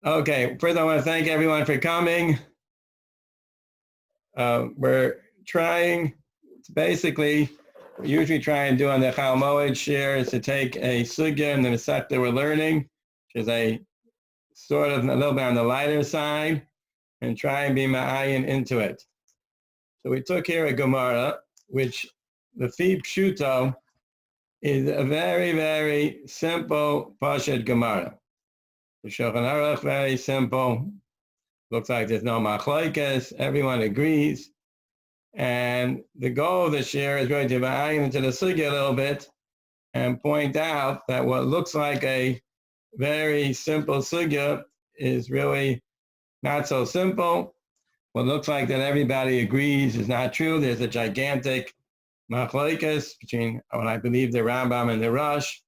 Okay, first I want to thank everyone for coming. We're trying to basically, we usually try and do on the Hamoed Shiur is to take a sugya and the Pesach that we're learning, which is a sort of a little bit on the lighter side, and try and be ma'ayin into it. So we took here a Gemara, which the Fi Pshuto is a very, very simple Pashat Gemara. The Shulchan Aruch, very simple. Looks like there's no machlokes. Everyone agrees. And the goal of this year is really to ma'ayin into the sugya a little bit and point out that what looks like a very simple sugya is really not so simple. What looks like that everybody agrees is not true. There's a gigantic machlokes between what I believe the Rambam and the Rosh.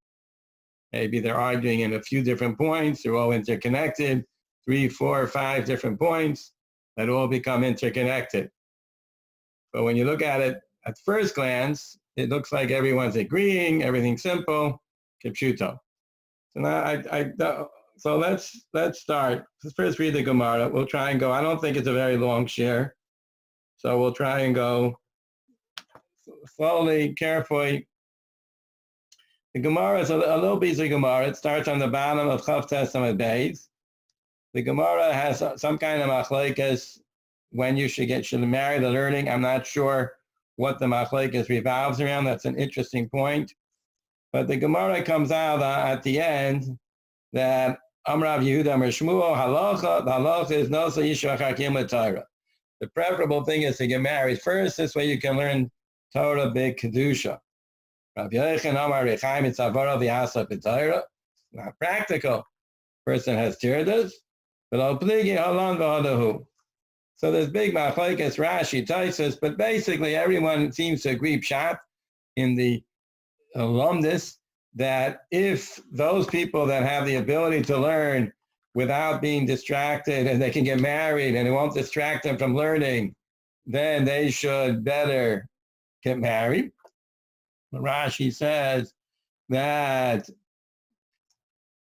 Maybe they're arguing in a few different points. They're all interconnected. 3, 4, 5 different points that all become interconnected. But when you look at it at first glance, it looks like everyone's agreeing, everything's simple, kipshuto. So now so let's start. Let's first read the Gemara. We'll try and go. I don't think it's a very long share, so we'll try and go slowly, carefully. The Gemara is a little piece of Gemara. It starts on the bottom of Chav Testament Beis. The Gemara has some kind of machlokes when you should marry the learning. I'm not sure what the machlokes revolves around. That's an interesting point. But the Gemara comes out at the end that Amrav Yehuda Amar Shmuel halacha. The halacha is no so yishu achakim l'Torah. The preferable thing is to get married first. This way you can learn Torah big kedusha. Rav Yochanan Amar Rechaim Itzavara v'Yasa b'Torah. Not practical. Person has tirdas. So there's big machlokes, Rashi, Tosfos, but basically everyone seems to agree pshat in the alumnus that if those people that have the ability to learn without being distracted and they can get married and it won't distract them from learning, then they should better get married. Rashi says that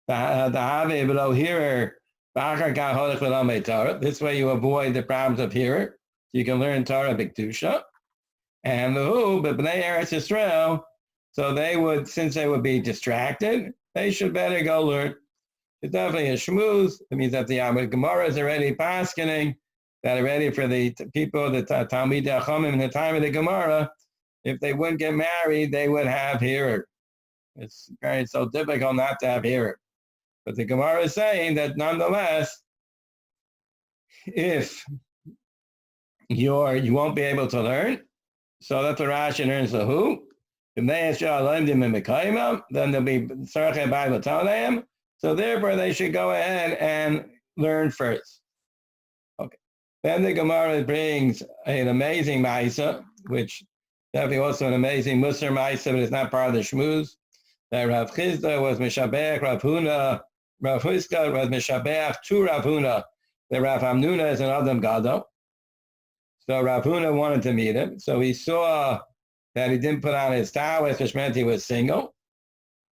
the Have below here. This way you avoid the problems of hearer. You can learn Torah b'kedusha. And the b'nei Eretz Yisrael, so they would, since they would be distracted, they should better go learn. It's definitely a shmooze. It means that the Gemara is already paskening, that already for the people, the Talmidei Chachamim in the time of the Gemara, if they wouldn't get married, they would have hearer. It's so difficult not to have hearer. But the Gemara is saying that nonetheless, if you won't be able to learn, so that's what Rashi learns the who. Then there'll be Sarche Bible Talmud. So therefore they should go ahead and learn first. Okay. Then the Gemara brings an amazing Maisa, which definitely also an amazing Musar Maisa, but it's not part of the Shmuz. That Rav Chizda was Mishabech Rav Huna. Rav Chizda was Mishabech to Rav Huna. The Rav Hamnuna is an Adam Gadol. So Rav Huna wanted to meet him. So he saw that he didn't put on his towels, which meant he was single.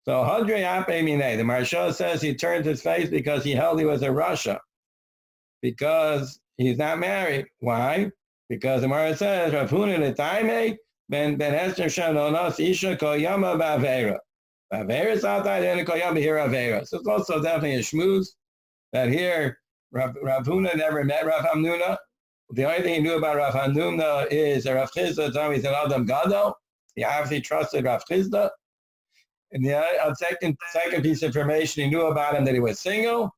So Hadrei Ape Minei, the Maharsha says he turned his face because he held he was a Russia. Because he's not married. Why? Because the Maharsha says, Rav Huna L'taimei, ben Esther Shanonos Isha Koyama Bavera. Avera is outside and Koyama here Avera. So it's also definitely a shmooze that here Rav Huna never met Rav Hamnuna. The only thing he knew about Rav Hamnuna is that Rav Chizda told him he's an Adam Gadol. He obviously trusted Rav Chizda. And the second piece of information he knew about him that he was single.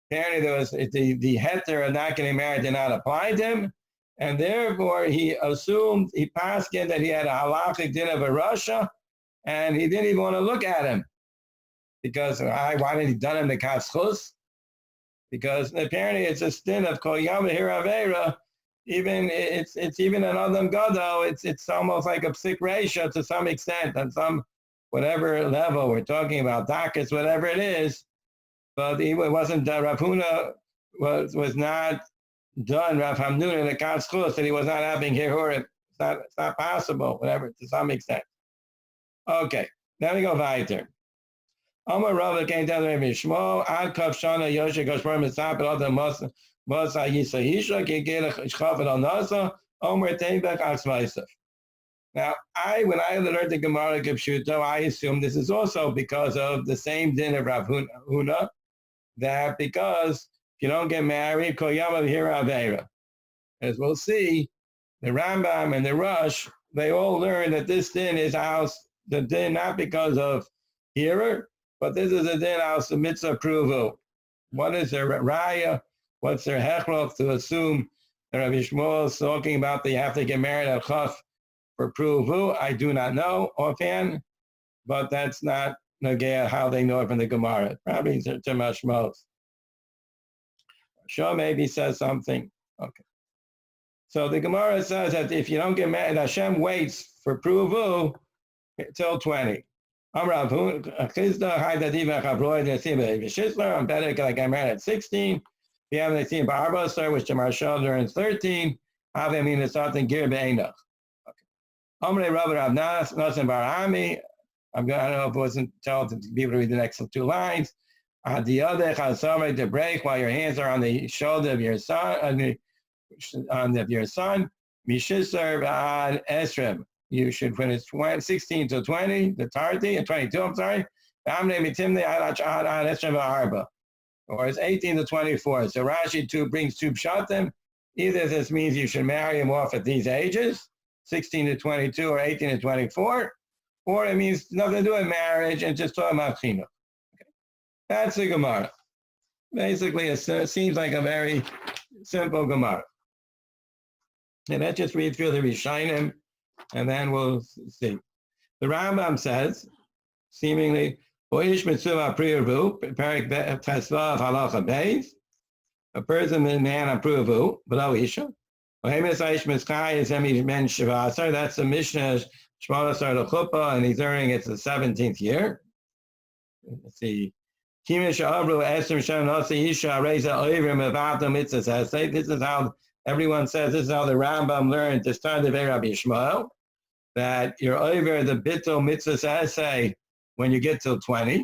Apparently there was the heter of not getting married did not apply to him. And therefore he assumed, he passed in that he had a halachic din of a Russia. And he didn't even want to look at him because why did he done him the kaschus? Because apparently it's a stint of kol yama hiravera. Even it's even an adam gadol. It's almost like a psik ratio to some extent on some whatever level we're talking about dockets, whatever it is. But it wasn't Rav Huna was not done Rav Hamnuna in the kaschus that he was not having hirurim. It's not possible, whatever to some extent. Okay, then we go weiter. Amar Rabbi came down to Rabbi Shmuel, Ad Kav Shana Yoshe Goshmer Mitzapel Adam Masa Yisa Yisha Kegel Chafet Al Nasa Omer Teibek Aksmaisef. Now, when I learned the Gemara Kipshuto, I assume this is also because of the same din of Rav Huna, that because if you don't get married, Kol Yamav Hira Aveira. As we'll see, the Rambam and the Rush, they all learn that this din is the din not because of Hira, but this is a din aus the mitzvah pruvu. What is their raya? What's their hechrach to assume that Rabbi Shmuel is talking about that you have to get married at chaf for pruvu? I do not know offhand, but that's not nagea how they know it from the Gemara. Probably to Mashmos. Shah maybe says something. Okay. So the Gemara says that if you don't get married, Hashem waits for pruvu till 20. I'm better because I got married at 16. You have the seen Barba, which Jamar Shalder is 13. I mean, it's something gear be'enach. Amre Rabbi Rav Nasan Barami. I don't know if it wasn't told to people to read the next two lines. The other chasame to break while your hands are on the shoulder of your son, on your son. Mishisar ad esrim. You should finish 16 to 20, the tardi, and 22, I'm sorry. Or it's 18 to 24. So Rashi brings two pshatim. Either this means you should marry him off at these ages, 16 to 22 or 18 to 24, or it means nothing to do with marriage and just talking about chinuch. Okay. That's the Gemara. Basically, it seems like a very simple Gemara. And let's just read through the Rishonim, and then we'll see. The Rambam says, seemingly, a person, a man, approvu, below Isha. That's the Mishnah, and he's earning it's the 17th year. Let's see. This is how everyone says, this is how the Rambam learned to start the Rabbi Shmuel, that you're over the bittul mitzvah essay when you get till 20.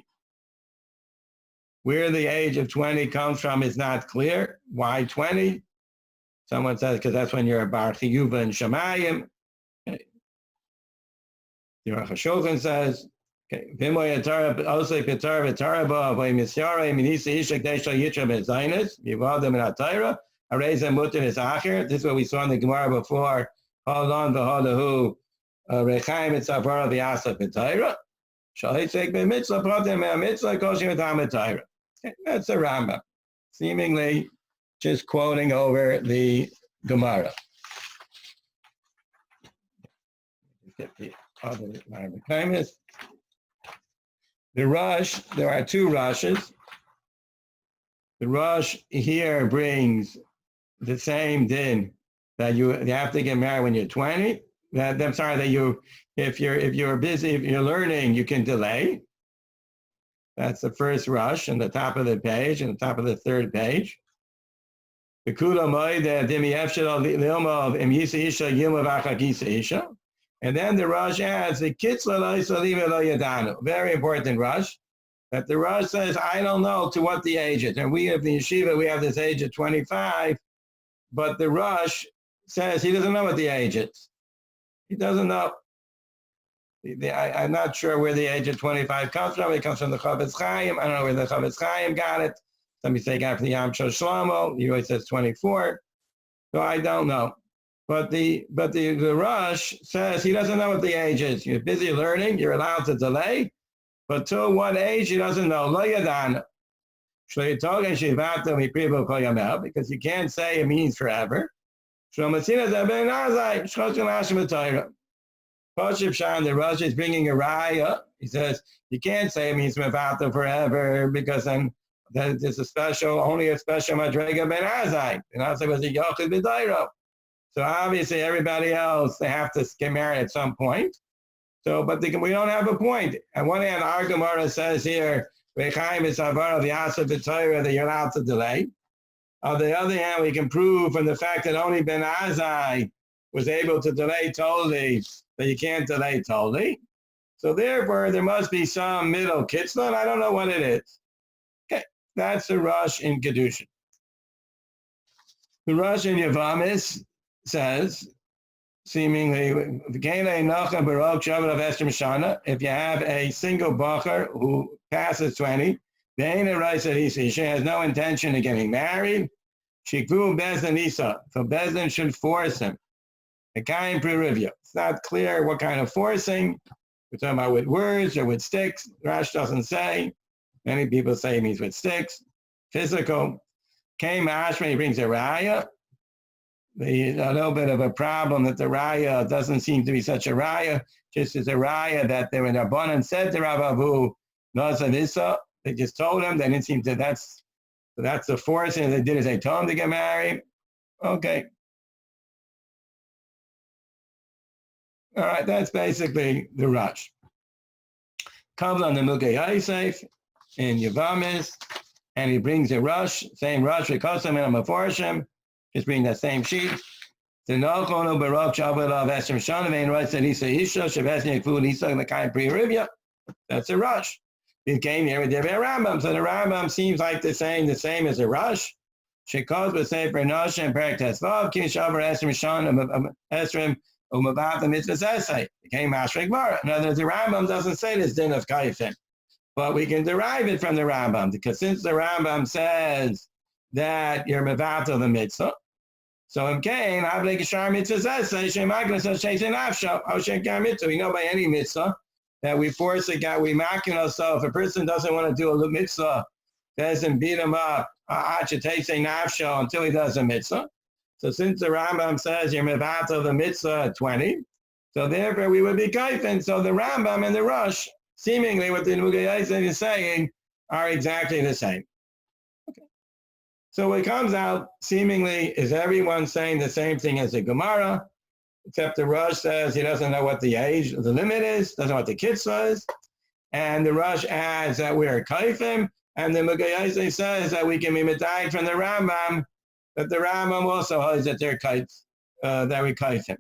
Where the age of 20 comes from is not clear. Why 20? Someone says because that's when you're a bar chiyuva and shamayim. The Rosh Hashanah says, "V'moy atar osay pitar v'taraba v'misyara minisa ishak deisha yitra bezainis v'yavadam in atayra areza mutter is acher." This is what we saw in the Gemara before. Hold on v'hodahu rechaim etzavara v'yasa pitayra. Shalitzek b'mitzvah pratim mitzvah koshim v'tamatayra. That's a Rambam, seemingly just quoting over the Gemara. Get the other Rambam. The Rush, there are two Rushes. The Rush here brings the same din that you have to get married when you're 20. I'm sorry that if you're busy, if you're learning, you can delay. That's the first Rush on the top of the page, and the top of the third page. The and then the Rush adds the Kitzla lo yadanu. Very important Rush. That the Rush says, I don't know to what the age is. And we have the yeshiva, we have this age of 25, but the Rush says he doesn't know what the age is. He doesn't know. I'm not sure where the age of 25 comes from. It comes from the Chavetz Chaim. I don't know where the Chavetz Chaim got it. Somebody say got from the Yam Shel Shlomo. He always says 24. So I don't know. But the Rush says he doesn't know what the age is. You're busy learning. You're allowed to delay. But to what age, he doesn't know. Lo yadan. Because you can't say it means forever. The Rush is bringing a raya. He says you can't say it means Mevata forever because then there's only a special Madrega Ben Azai. Ben Azai was a Yochid B'Dairo. So obviously everybody else, they have to get married at some point. So, but we don't have a point. On one hand, our Gemara says here, Rechaim is Avar of the Asa B'Taira that you're allowed to delay. On the other hand, we can prove from the fact that only Ben Azai was able to delay totally, that you can't delay totally. So therefore, there must be some middle kitzla, and I don't know what it is. Okay, that's the Rosh in Kedushin. The Rosh in Yavamis says, seemingly, if you have a single bacher who passes 20, she has no intention of getting married, Shikvu Bezdin Isa, so Bezdin should force him. The kind prerivya. It's not clear what kind of forcing. We're talking about with words or with sticks. Rash doesn't say. Many people say it means with sticks. Physical. Came Ashman, he brings a raya. A little bit of a problem that the raya doesn't seem to be such a raya. Just as a raya that they were in Rabbanan said to Rav Avu, Nazavisa. They just told him. They didn't seem to, that's the forcing they did is they told him to get married. Okay. All right, that's basically the rush. Comes on the Mukei Yosef in Yavamis, and he brings a rush, same rush, because I'm in a Meforshim, just bring that same sheet. The Nochono Baruch Shabbat Eshem Shanavein writes that Isa Isha, Shabesnik Food, Isa, the kind pre Rivya. That's a rush. It came here with the Rambam. So the Rambam seems like the same as a rush. Shekos would say for Nosh and Perak Teslav, Kishavar Eshem Shan Esrim. The mitzvah essay became Mashrik Mara. In other words, the Rambam doesn't say this din of kaifim, but we can derive it from the Rambam because since the Rambam says that you're mevatel the mitzvah, so in Cain, Avle Gishar mitzvah essay, Shemagla says Sheshin Afsha, Oshen mitzvah. We know by any mitzvah that we force a guy, we makin ourselves. If a person doesn't want to do a mitzvah, doesn't beat him up, nafsha until he does a mitzvah. So since the Rambam says you're mevatel the mitzvah at 20, so therefore we would be kaifin. So the Rambam and the Rosh, seemingly what the Mukei Yosef is saying, are exactly the same. Okay. So what comes out, seemingly, is everyone saying the same thing as the Gemara, except the Rosh says he doesn't know what the age, the limit is, doesn't know what the kitzvah is, and the Rosh adds that we are kaifim, and the Mukei Yosef says that we can be medayik from the Rambam, that the Rambam also holds that they're kites, that we kite him.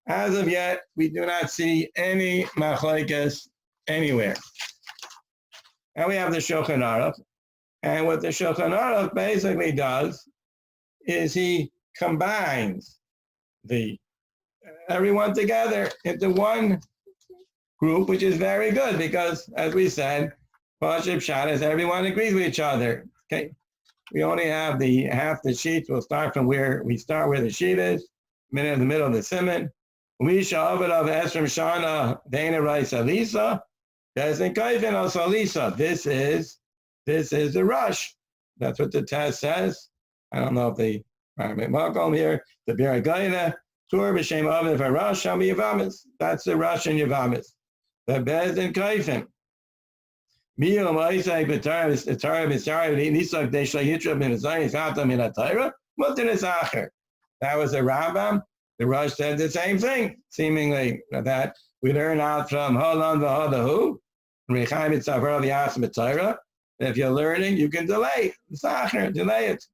As of yet, we do not see any machlokes anywhere. And we have the Shulchan Aruch. And what the Shulchan Aruch basically does is he combines everyone together into one group, which is very good because, as we said, Pashib Shad is everyone agrees with each other. Okay. We only have half the sheets. We'll start from where the sheet is, in the middle of the simon. We shall have it of Esrim Shana, Dana Rice Alisa, Desin Kaifin also Alisa. This is the rush. That's what the test says. I don't know if the Makom here, the Biragaina, Tur B'Shem Avin for Rush, shall be Yavamis. That's the rush in Yavamis. The Bezdin Kaifin. That was the Rambam. The Rosh said the same thing, seemingly, that we learn out from Holon v'Hodahu, if you're learning, you can delay. Delay it.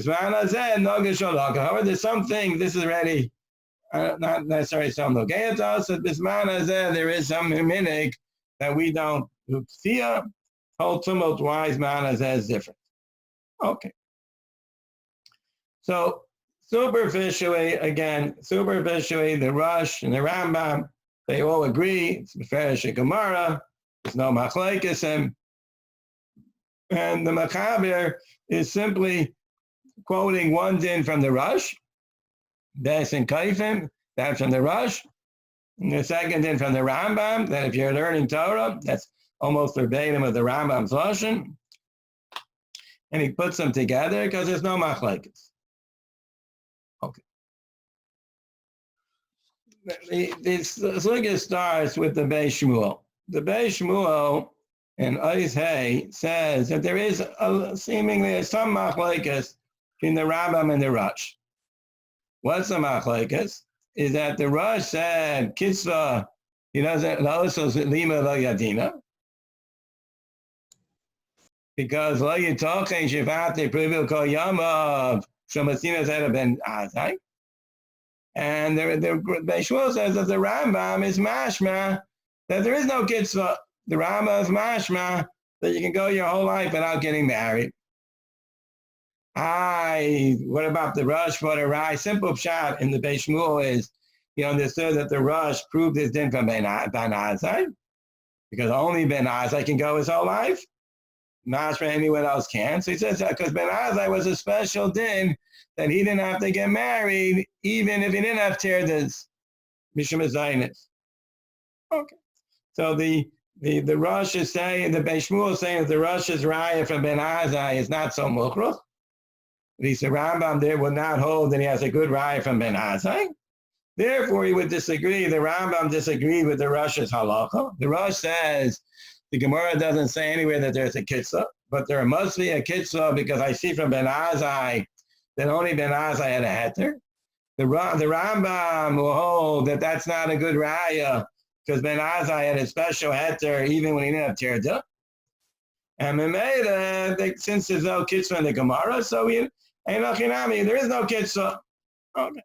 However, there's something, this is already not necessarily some Nogayat, there is some minig that we don't fear. Whole tumult wise man is different. Okay. So superficially, the Rosh and the Rambam, they all agree. It's Meferish Gemara. There's no machlokes. And the Machaber is simply quoting one din from the Rosh, Des and Kaifim, that's from the Rosh. And the second din from the Rambam, that if you're learning Torah, that's almost verbatim of the Rambam's Lashon. And he puts them together because there's no machlokes. Okay. This look starts with the Beis Shmuel. The Beis Shmuel in Ois Hay says that there is seemingly some machlokes in the Rambam and the Rosh. What's the machlokes? Is that the Rosh said kitzvah, he doesn't also lima lo yadina, because lo yitochen shivate privil kol yamav shomasina zera ben azai. And the Shmuel says that the Rambam is mashma, that there is no kitzvah. The Rambam is mashma, that you can go your whole life without getting married. What about the Rush for the Rai? Simple shot in the Beis Shmuel is he understood that the Rush proved his din from Ben Azai, because only Ben Azai can go his whole life. Mashma anyone else can. So he says that because Ben Azai was a special din that he didn't have to get married, even if he didn't have tirdas, mishum zaynis. Okay. So the Rosh is saying, the Beis Shmuel is saying that the Rosh's raya from Ben Azai is not so mukhrach. The Rambam there would not hold that he has a good raya from Ben Azai. Therefore, he would disagree. The Rambam disagreed with the Rosh's halacha. The Rosh says the Gemara doesn't say anywhere that there's a kitzvah, but there must be a kitzvah because I see from Ben Azai that only Ben Azai had a heter. The Rambam will hold that that's not a good raya because Ben Azai had a special heter even when he didn't have tirda. And Memeda, since there's no kitzvah in the Gemara, so there is no kitzvah. Okay.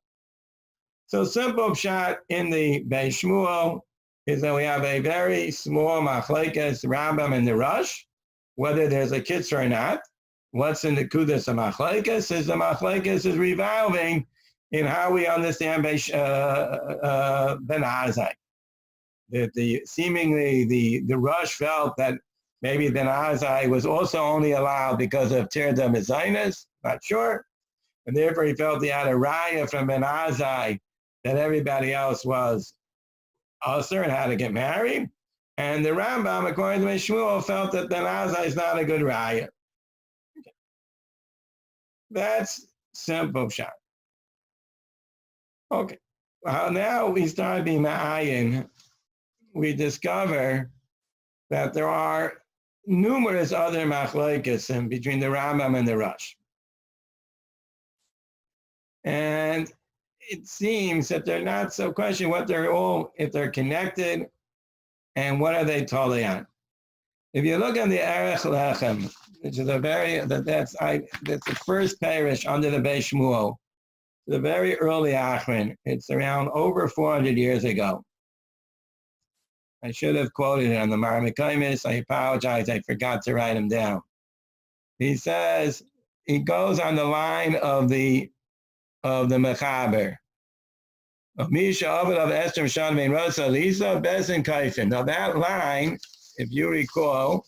So simple shot in the Beis Shmuel is that we have a very small machlekes Rambam and the Rush, whether there's a kitzvah or not. What's in the kudas of machlekes is the machlekes is revolving in how we understand Ben Azai. Seemingly the Rush felt that maybe Ben Azai was also only allowed because of tirda mezainis, not sure, and therefore he felt he had a raya from Ben Azai that everybody else was usher and had to get married. And the Rambam, according to Shmuel, felt that Ben Azai is not a good raya. Okay. That's simple shot. Okay. Well, now we start being ma'ayin. We discover that there are numerous other machlokes in between the Rambam and the Rush. And it seems that they're not so question what they're all, if they're connected, and what are they totally on. If you look at the Erech Lechem, which is that's the first parish under the Beis Shmuel, the very early Achron, it's around over 400 years ago. I should have quoted it on the Maramikaimis. I apologize, I forgot to write him down. He says, he goes on the line of the Mechaber. Misha Ovid of Esther Shan Ben Rosa Lisa Bezin Kaifin. Now that line, if you recall,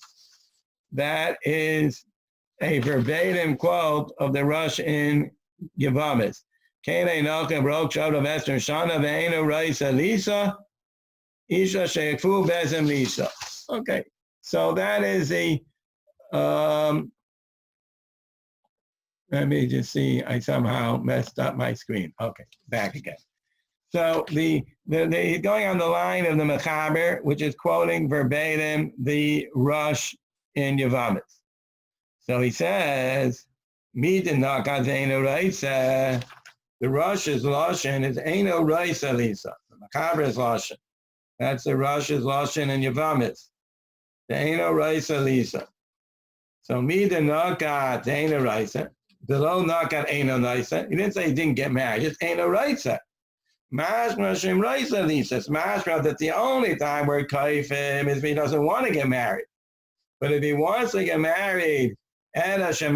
that is a verbatim quote of the Rush in Yavamis. Kane Noka broke out of Esther Shana Veina Raisa Lisa Isha Shefu Bezin Lisa. Okay, so that is the let me just see, I somehow messed up my screen. Okay, back again. So the going on the line of the Mechaber, which is quoting verbatim the Rush in Yavamis. So he says, the Rush's Lashon is Eino Raisa Lisa. The Mechaber's Lashon. That's the Rush's Lashon in Yavamis. The Eino Raisa Lisa. So Mida Nakat Eino Raisa. The low Nakat Eino Raisa. He didn't say he didn't get married, just Eino Raisa. Mashma Shem Raisa Lisa. It's mashma that the only time we're kaifim is if he doesn't want to get married. But if he wants to get married, just I know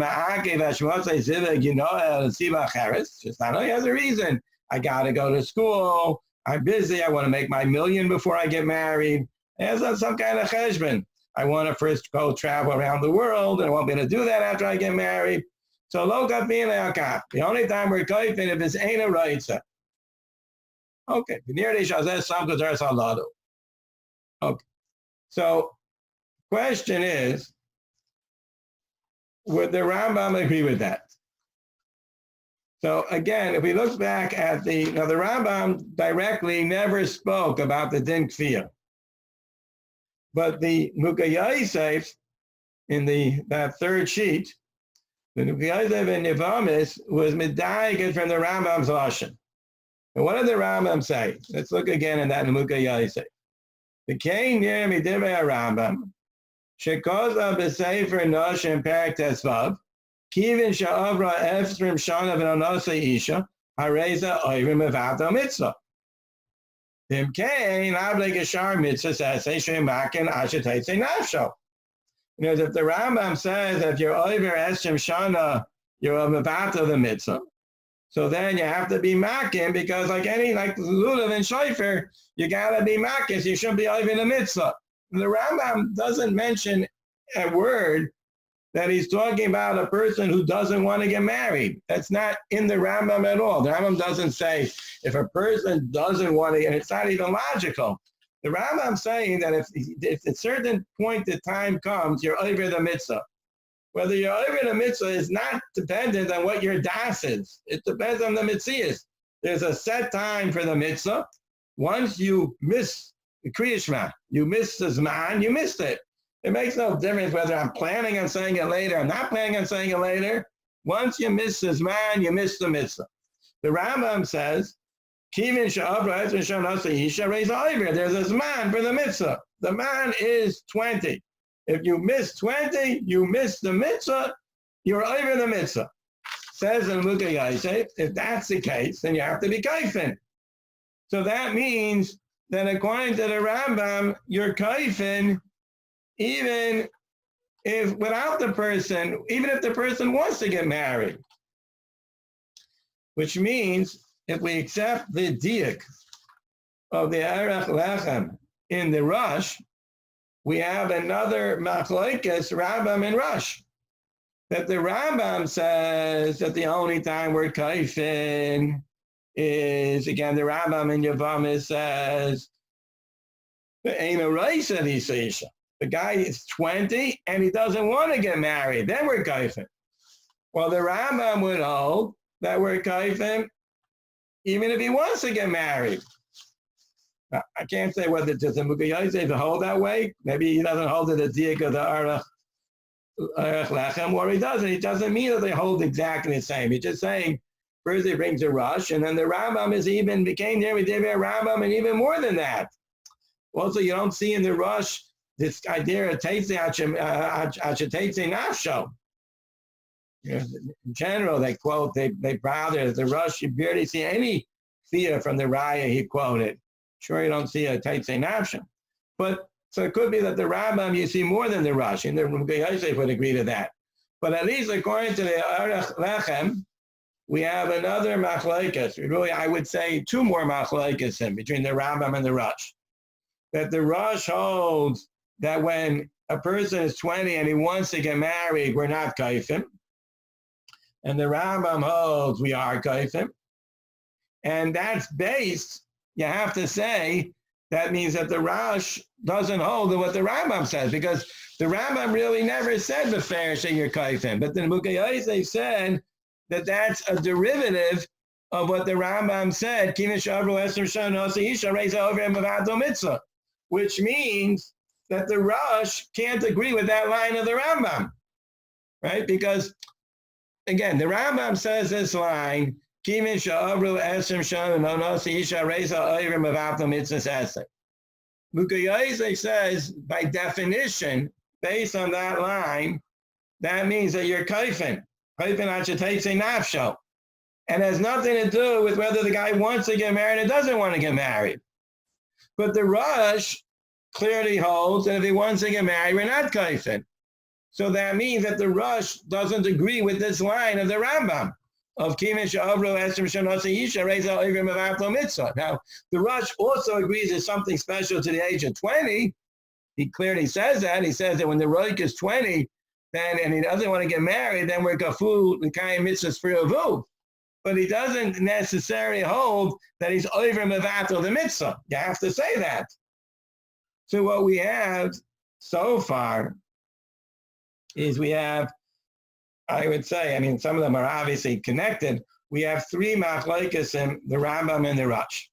he has a reason. I got to go to school. I'm busy. I want to make my million before I get married. It's some kind of cheshbon. I want to first go travel around the world, and I won't be able to do that after I get married. So lo kafin le'akaf. The only time we're kaifin if it's ain't a raisa. Okay. Okay. So, question is, would the Rambam agree with that? So again, if we look back at the Rambam directly never spoke about the din kfiyah, but the Mukha Yosef in that third sheet, the Mukha Yosef in Yavamis was medayik from the Rambam's lashon. And what did the Rambam say? Let's look again in that Mukha Yosef. The Kain near Midivei Rambam. Shekoza b'sefer noshim perik tesvav, kivin sha'avra efrim shana v'nonose isha, Hareza oivim avado mitzvah. Imkain avle geshar mitzvah says shemakin ashetetze nafsho. Because if the Rambam says that you're over Eshem Shana, you're about the mitzvah. So then you have to be makin because like Lulav and Shofar, you gotta be makin. So you shouldn't be over the mitzvah. And the Rambam doesn't mention a word that he's talking about a person who doesn't want to get married. That's not in the Rambam at all. The Rambam doesn't say if a person doesn't want to, and it's not even logical. The Rambam's saying that if a certain point of time comes, you're over the mitzvah. Whether you're over the mitzvah is not dependent on what your das is. It depends on the mitzvahs. There's a set time for the mitzvah. Once you miss the Kriya Shema, you miss the Zman, you missed it. It makes no difference whether I'm planning on saying it later or not planning on saying it later. Once you miss the Zman, you miss the mitzvah. The Rambam says, there's a Zman for the mitzvah. The man is 20. If you miss 20, you miss the mitzvah, you're over the mitzvah. Says in Luka Yosef, if that's the case, then you have to be kaifin. So that means that according to the Rambam, you're kaifin even if without the person, even if the person wants to get married. Which means if we accept the diak of the Erech Lechem in the Rosh, we have another machlokes Rambam and Rosh. That the Rambam says that the only time we're kaifin is, again, the Rambam in Yevamah says, the guy is 20 and he doesn't want to get married. Then we're kaifin. Well, the Rambam would hold that we're kaifin even if he wants to get married. Now, I can't say whether it's just a Muka Yosef to hold that way. Maybe he doesn't hold it at the diak of the Erech Lechem, or he doesn't. It doesn't mean that they hold exactly the same. He's just saying, first he brings a rush, and then the Rambam is even, became there with David Rambam, and even more than that. Also, you don't see in the rush this idea of Teitze Nafsho. In general, they quote, they bother the rush, you barely see any fear from the Raya he quoted. Sure, you don't see a Teitze Nafsho. But so it could be that the Rambam you see more than the Rush, and the Yosef would agree to that. But at least according to the Erech Lechem, we have another machlokes. Really, I would say two more machlokes in between the Rambam and the Rush. That the Rush holds that when a person is 20 and he wants to get married, we're not kaifim. And the Rambam holds we are kaifim. And that's based, you have to say, that means that the Rosh doesn't hold to what the Rambam says, because the Rambam really never said the fair you're kaifim. But the Muka Yosef said that that's a derivative of what the Rambam said, which means that the Rosh can't agree with that line of the Rambam, right? Because, again, the Rambam says this line, Muka Yosef says, by definition, based on that line, that means that you're kaifin. Kaifin ashetetze nafsho. And has nothing to do with whether the guy wants to get married or doesn't want to get married. But the Rush clearly holds that if he wants to get married, we're not kaifin. So that means that the Rush doesn't agree with this line of the Rambam of Kimish Avro Esrim Shanasa Yisha Reza Ivrim of Mitzvah. Now, the Rush also agrees there's something special to the age of 20. He clearly says that. He says that when the Roik is 20, then and he doesn't want to get married, then we're Kafu L'Kayim Mitzvahs for Avu. But he doesn't necessarily hold that he's Ivrim of the Mitzvah. You have to say that. So what we have so far is we have, I would say, I mean, some of them are obviously connected. We have three machlokes in the Rambam and the Rosh.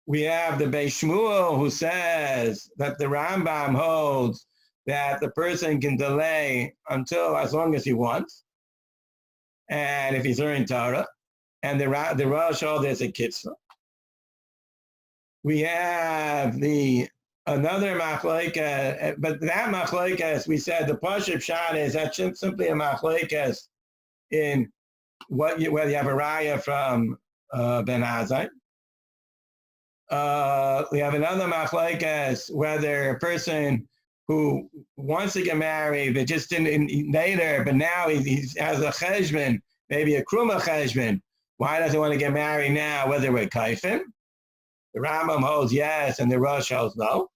We have the Beis Shmuel who says that the Rambam holds that the person can delay until as long as he wants, and if he's learning Torah, and the Rosh holds there's a kitzvah. We have another machlokes, but that machlokes, we said the Pashup Shad is that's simply a machlokes in whether you have a raya from Ben Azai. We have another machlokes whether a person who wants to get married but just didn't later, but now he has a cheshbon, maybe a kruma cheshbon. Why does he want to get married now? Whether we're kaifim, the Rambam holds yes, and the Rosh holds no.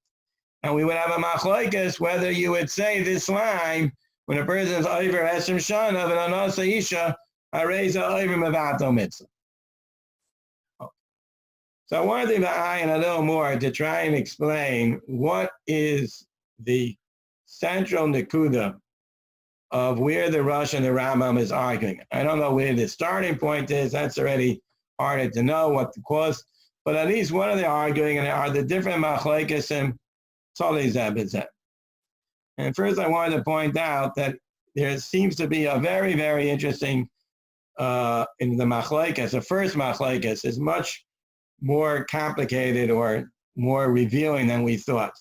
And we would have a machlokes whether you would say this line when a person is over esrim shana of an anasa isha areza over mevato mitzvah. So I wanted to add a little more to try and explain what is the central nekuda of where the Rosh and the Rambam is arguing. I don't know where the starting point is. That's already harder to know what the cause. But at least what are they arguing, and are the different machlokes and tzolei zeh b'zeh. And first, I wanted to point out that there seems to be a very, very interesting in the machlokes. The first machlokes is much more complicated or more revealing than we thought.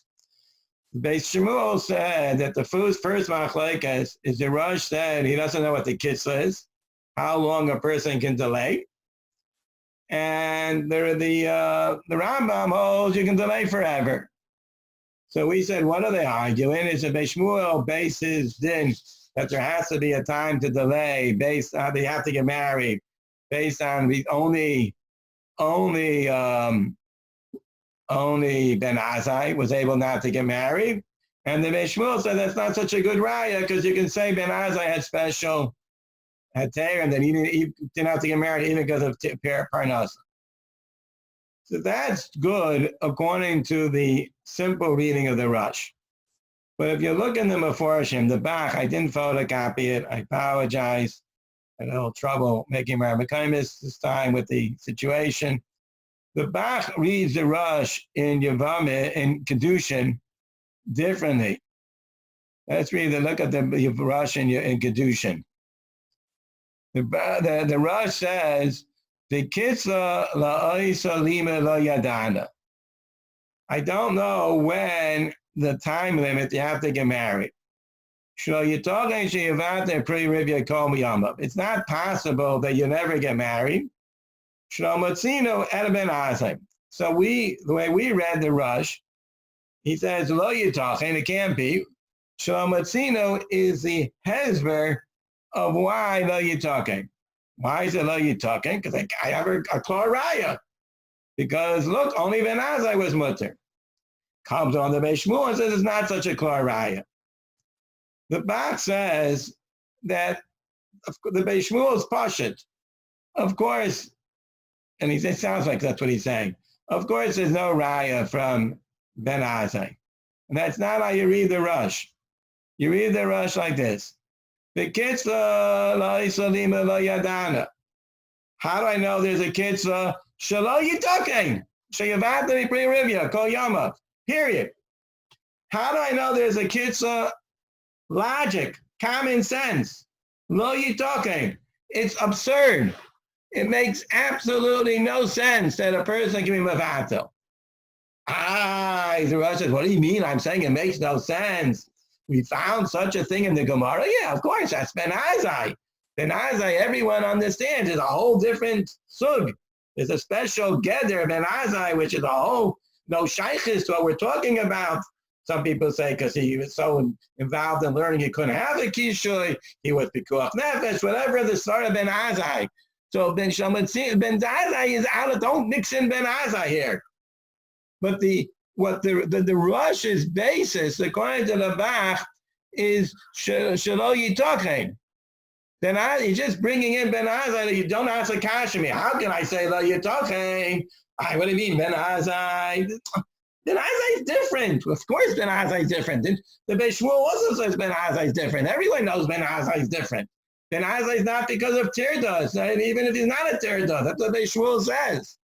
Beis Shmuel said that the first machlokes is the Rosh said he doesn't know what the kitzah is, how long a person can delay. And the Rambam holds you can delay forever. So we said, what are they arguing? Is that Beis Shmuel bases din that there has to be a time to delay based on they have to get married, based on the only Ben Azai was able not to get married. And the Beis Shmuel said that's not such a good raya because you can say Ben Azai had special heter and that he didn't have to get married even because of parnasa. So that's good according to the simple reading of the Rush. But if you look in the Meforshim, the Bach, I didn't photocopy it. I apologize. I had a little trouble making my Mekaymis this time with the situation. The Bach reads the Rush in Yavameh, in Kedushin, differently. Let's look at the Rush in Kedushin. The Rush says, the kitzah la'oisa lima lo yadana. I don't know when the time limit you have to get married. It's not possible that you never get married. So the way we read the Rush, he says, lo yitachin, it can't be. Shlomatzino is the hezber of why lo yitachin. Why is it lo yitachin? Because I have a klor raya. Because look, only Ben Azai was mutter. Comes on the Beis Shmuel and says it's not such a klor raya. The Bach says that the Beis Shmuel is pashut. Of course, and it sounds like that's what he's saying. Of course, there's no raya from Ben Azai. And that's not how you read the Rush. You read the Rush like this. The kitzah lo isalima lo yadana. How do I know there's a kitzah? Shelo yitaken. Sheyavadli pri rivya kol yama. Period. How do I know there's a kitzah? Logic, common sense. Lo yitaken. It's absurd. It makes absolutely no sense that a person can be mevatel. The Rosh says, what do you mean? I'm saying it makes no sense. We found such a thing in the Gemara. Yeah, of course, that's Ben Azai. Ben Azai, everyone understands, is a whole different sug. There's a special gather Ben Azai, which is a whole no shaykhis to what we're talking about. Some people say because he was so involved in learning, he couldn't have a kishui. He was pikuach nefesh, whatever the start of Ben Azai. So Ben Azai is out. Don't mix in Ben Azai here. But the Rush's basis, according to the Bach, is Shelo Yitachen. Then he's just bringing in Ben Azai that you don't answer Kashmir. How can I say Lo Yitachen? What do you mean, Ben Azai? Ben Azai is different. Of course, Ben Azai is different. The Beis Shmuel also says Ben Azai is different. Everyone knows Ben Azai is different. Ben Azai is not because of Tirdos, even if he's not a Tirdos. That's what Beis Shmuel says.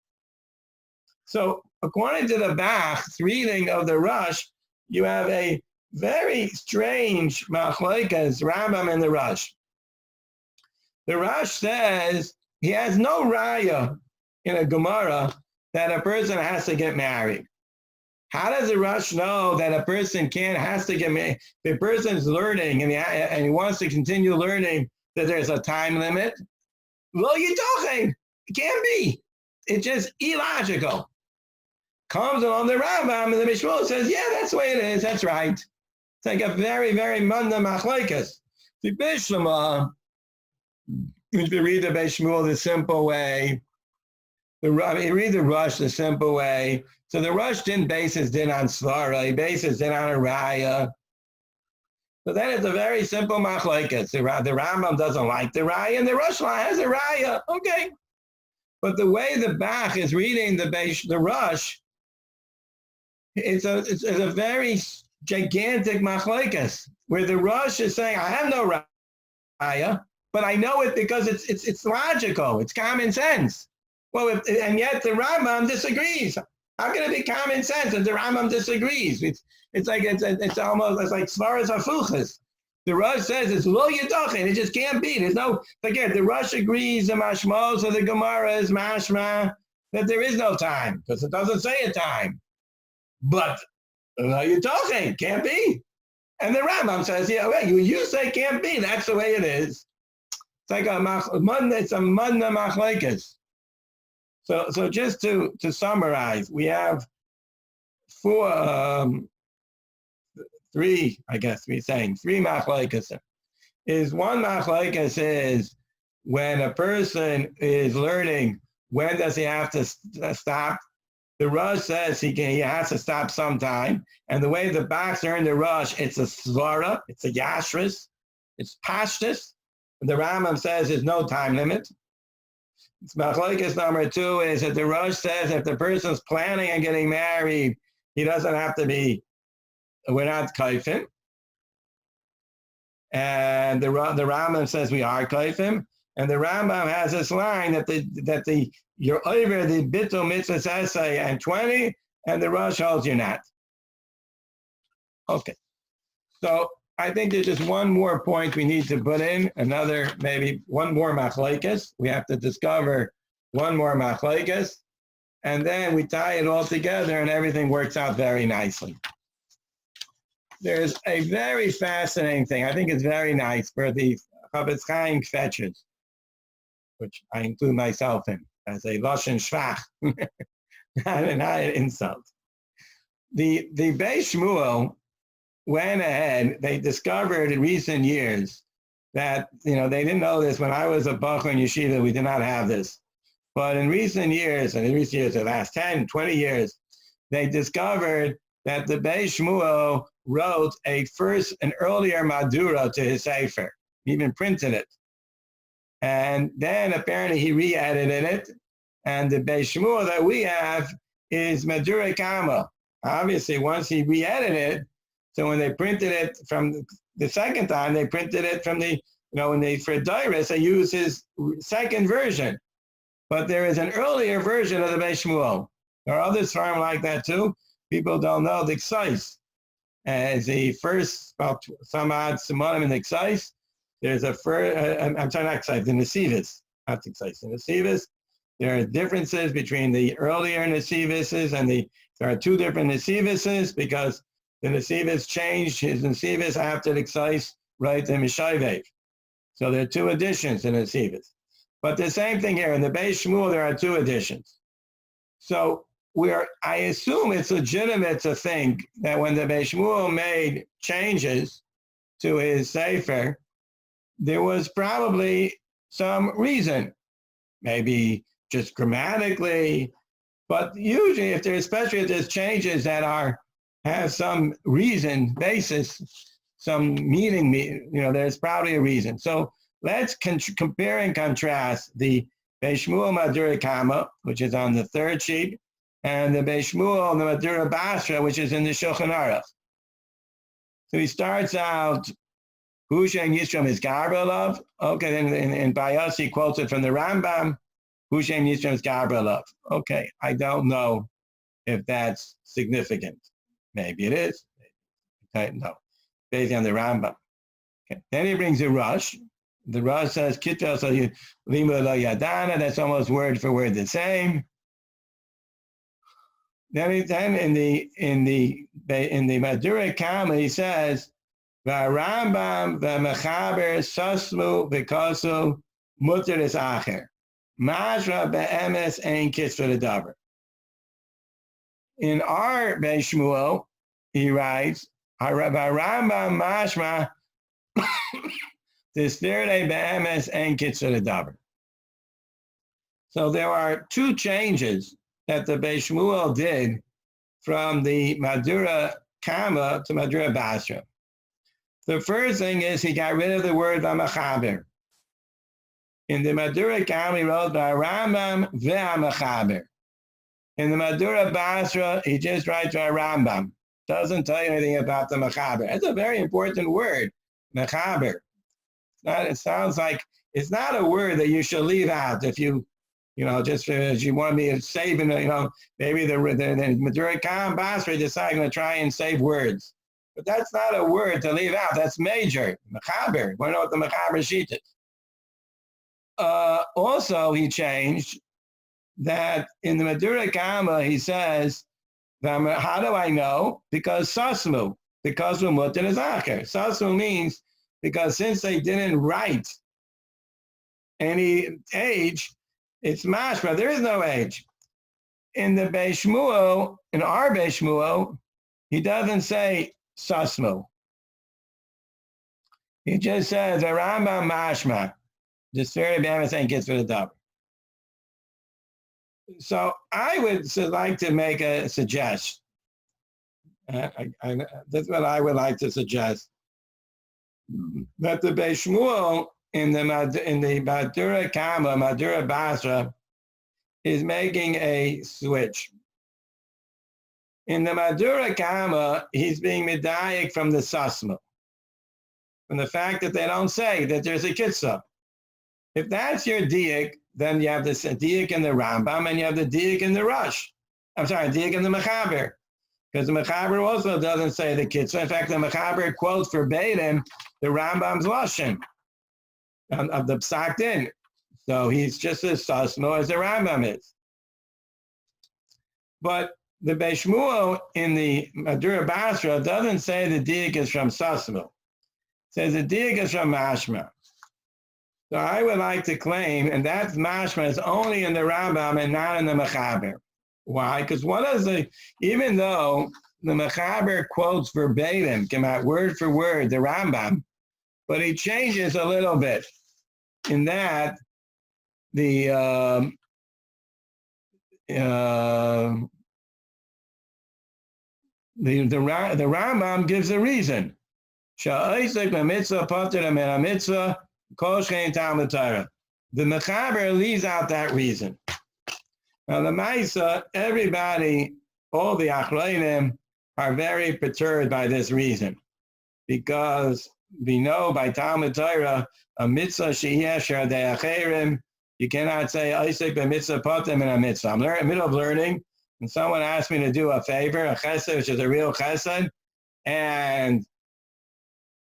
So, according to the Bach's reading of the Rush, you have a very strange machlokes, Rambam and the Rush. The Rush says he has no raya in a Gemara that a person has to get married. How does the Rush know that a person has to get married? The person's learning and he wants to continue learning that there's a time limit. Lo yitochen. It can't be. It's just illogical. Comes along the Rambam and the Mishmul says, yeah, that's the way it is. That's right. It's like a very, very manda machlokes. The Bishlama, if you read the Mishmul the simple way, you read the Rush the simple way. So the Rush didn't base his din on Svara. He based his din on a Raya. So then it's a very simple machlokes. The Rambam doesn't like the Raya, and the Rush has a Raya. Okay. But the way the Bach is reading the Rush, it's a very gigantic machlokes, where the Rush is saying, I have no Raya, but I know it because it's logical. It's common sense. Well, and yet the Rambam disagrees. How can it be common sense if the Rambam disagrees? It's like svaras hafuchas. The Rush says it's lo yidachin. It just can't be. There's no, again, the Rush agrees, the mashmos of the Gemara is mashma, that there is no time, because it doesn't say a time. But lo yidachin, can't be. And the Rambam says, yeah, well, you say can't be. That's the way it is. It's like it's a manda machlokes. So just to summarize, we have three machlokes. Is one machlokes is when a person is learning, when does he have to stop? The Rush says he has to stop sometime. And the way the Bachs are in the Rush, it's a svara, it's a yashris, it's pashtus. The Rambam says there's no time limit. Machlokes number 2 is that the Rush says if the person's planning on getting married, he doesn't have to be, we're not kaifim. And the Rambam says we are kaifim. And the Rambam has this line that you're over the bitul mitzvahs essay and 20, and the Rush holds you're not. Okay. So I think there's just one more point we need to put in, maybe one more machlokes. We have to discover one more machlokes, and then we tie it all together and everything works out very nicely. There's a very fascinating thing. I think it's very nice for the Chavetz Chaim fetches, which I include myself in as a lashon shvach, not an insult. The Beis Shmuel went ahead, they discovered in recent years that, they didn't know this when I was a bachur in yeshiva, we did not have this. But in recent years, the last 10, 20 years, they discovered that the Beis Shmuel wrote an earlier Madura to his Sefer, he even printed it. And then apparently he re-edited it, and the Beis Shmuel that we have is Madura Kama. Obviously, once he re-edited it, so when they printed it from the second time, they printed it from for Dairis, they used his second version. But there is an earlier version of the Beis Shmuel. There are others from like that too. People don't know the Ksais. As the first, about some odd simonim in the Ksais, there's I'm sorry, not Ksais, the Nesivos, not the Ksais, the Nesivos. There are differences between the earlier Nesivos and there are two different Nesivos because the Nesivos changed his Nesivos after the Ksais, right, the Mishayvev. So there are two additions to Nesivos. But the same thing here, in the Beis Shmuel, there are two additions. So I assume it's legitimate to think that when the Beis Shmuel made changes to his Sefer, there was probably some reason, maybe just grammatically, but usually especially if there's changes that have some reason, basis, some meaning, there's probably a reason. So let's compare and contrast the Beis Shmuel Madura Kama, which is on the third sheet, and the Beis Shmuel, the Madura Basra, which is in the Shulchan Aruch. So he starts out, Hushem Yisrom is Garbalov. Okay, then in Bayos he quotes it from the Rambam, Hushem Yisrom is Garbalov. Okay, I don't know if that's significant. Maybe it is. Okay, no, based on the Rambam. Okay. Then he brings a Rush. The Rush says Kittel so Lima Lo Yadana. That's almost word for word the same. Then in the Madura Kama he says Rambam v'Mechaber Sasmu v'Kosu mutter is acher. Mashra be'emes ein kitzur davar. In our Beis Shmuel, he writes, Rambam mashma distirde be'emes ein kitzur davar. So there are two changes that the Beis Shmuel did from the Madura Kama to Madura Basra. The first thing is he got rid of the word v'amachaber. In the Madura Kama, he wrote Rambam ve'amachaber. In the Madura Basra, he just writes Rambam. Doesn't tell you anything about the machaber. It's a very important word, machaber. It sounds like it's not a word that you should leave out if you just as you want me to save, maybe the Madura Kama Basra decided to try and save words. But that's not a word to leave out. That's major. Mechaber. You want to know what the Mechaber sheet is? Also, he changed that in the Madura Kama, he says, how do I know? Because Sasmu, because Mutter is Acher. Sasmu means because since they didn't write any age, it's mashma. There is no age. In the Beis Shmuel, in our Beis Shmuel, he doesn't say Sasmu. He just says, Rambam mashma. This very bad thing gets for the double. So I would like to make a suggestion. That's what I would like to suggest. That the Beis Shmuel in the Madura Kama, Madura Basra, is making a switch. In the Madura Kama, he's being medayik from the Sasma, from the fact that they don't say that there's a kitzah. If that's your diak, then you have this diak in the Rambam and you have the diak in the Rush. I'm sorry, diak in the Mechaber. Because the Mechaber also doesn't say the kitzah. In fact, the Mechaber quotes verbatim the Rambam's Lashon of the Psak Din. So he's just as Sasmo as the Rambam is. But the Beis Shmuel in the Madura Basra doesn't say the diak is from Sasmo. It says the diak is from Mashma. So I would like to claim, and that mashma is only in the Rambam and not in the Mechaber. Why? Because even though the Mechaber quotes verbatim, come out word for word, the Rambam, but he changes a little bit in that the Rambam gives a reason. The Mechaber leaves out that reason. Now the Maisa, everybody, all the Achronim are very perturbed by this reason, because we know by Talmud Torah a mitzvah she'yesher de'acherim. You cannot say Isaac b'mitzvah potem in a mitzvah. I'm in the middle of learning, and someone asked me to do a favor, a chesed, which is a real chesed, and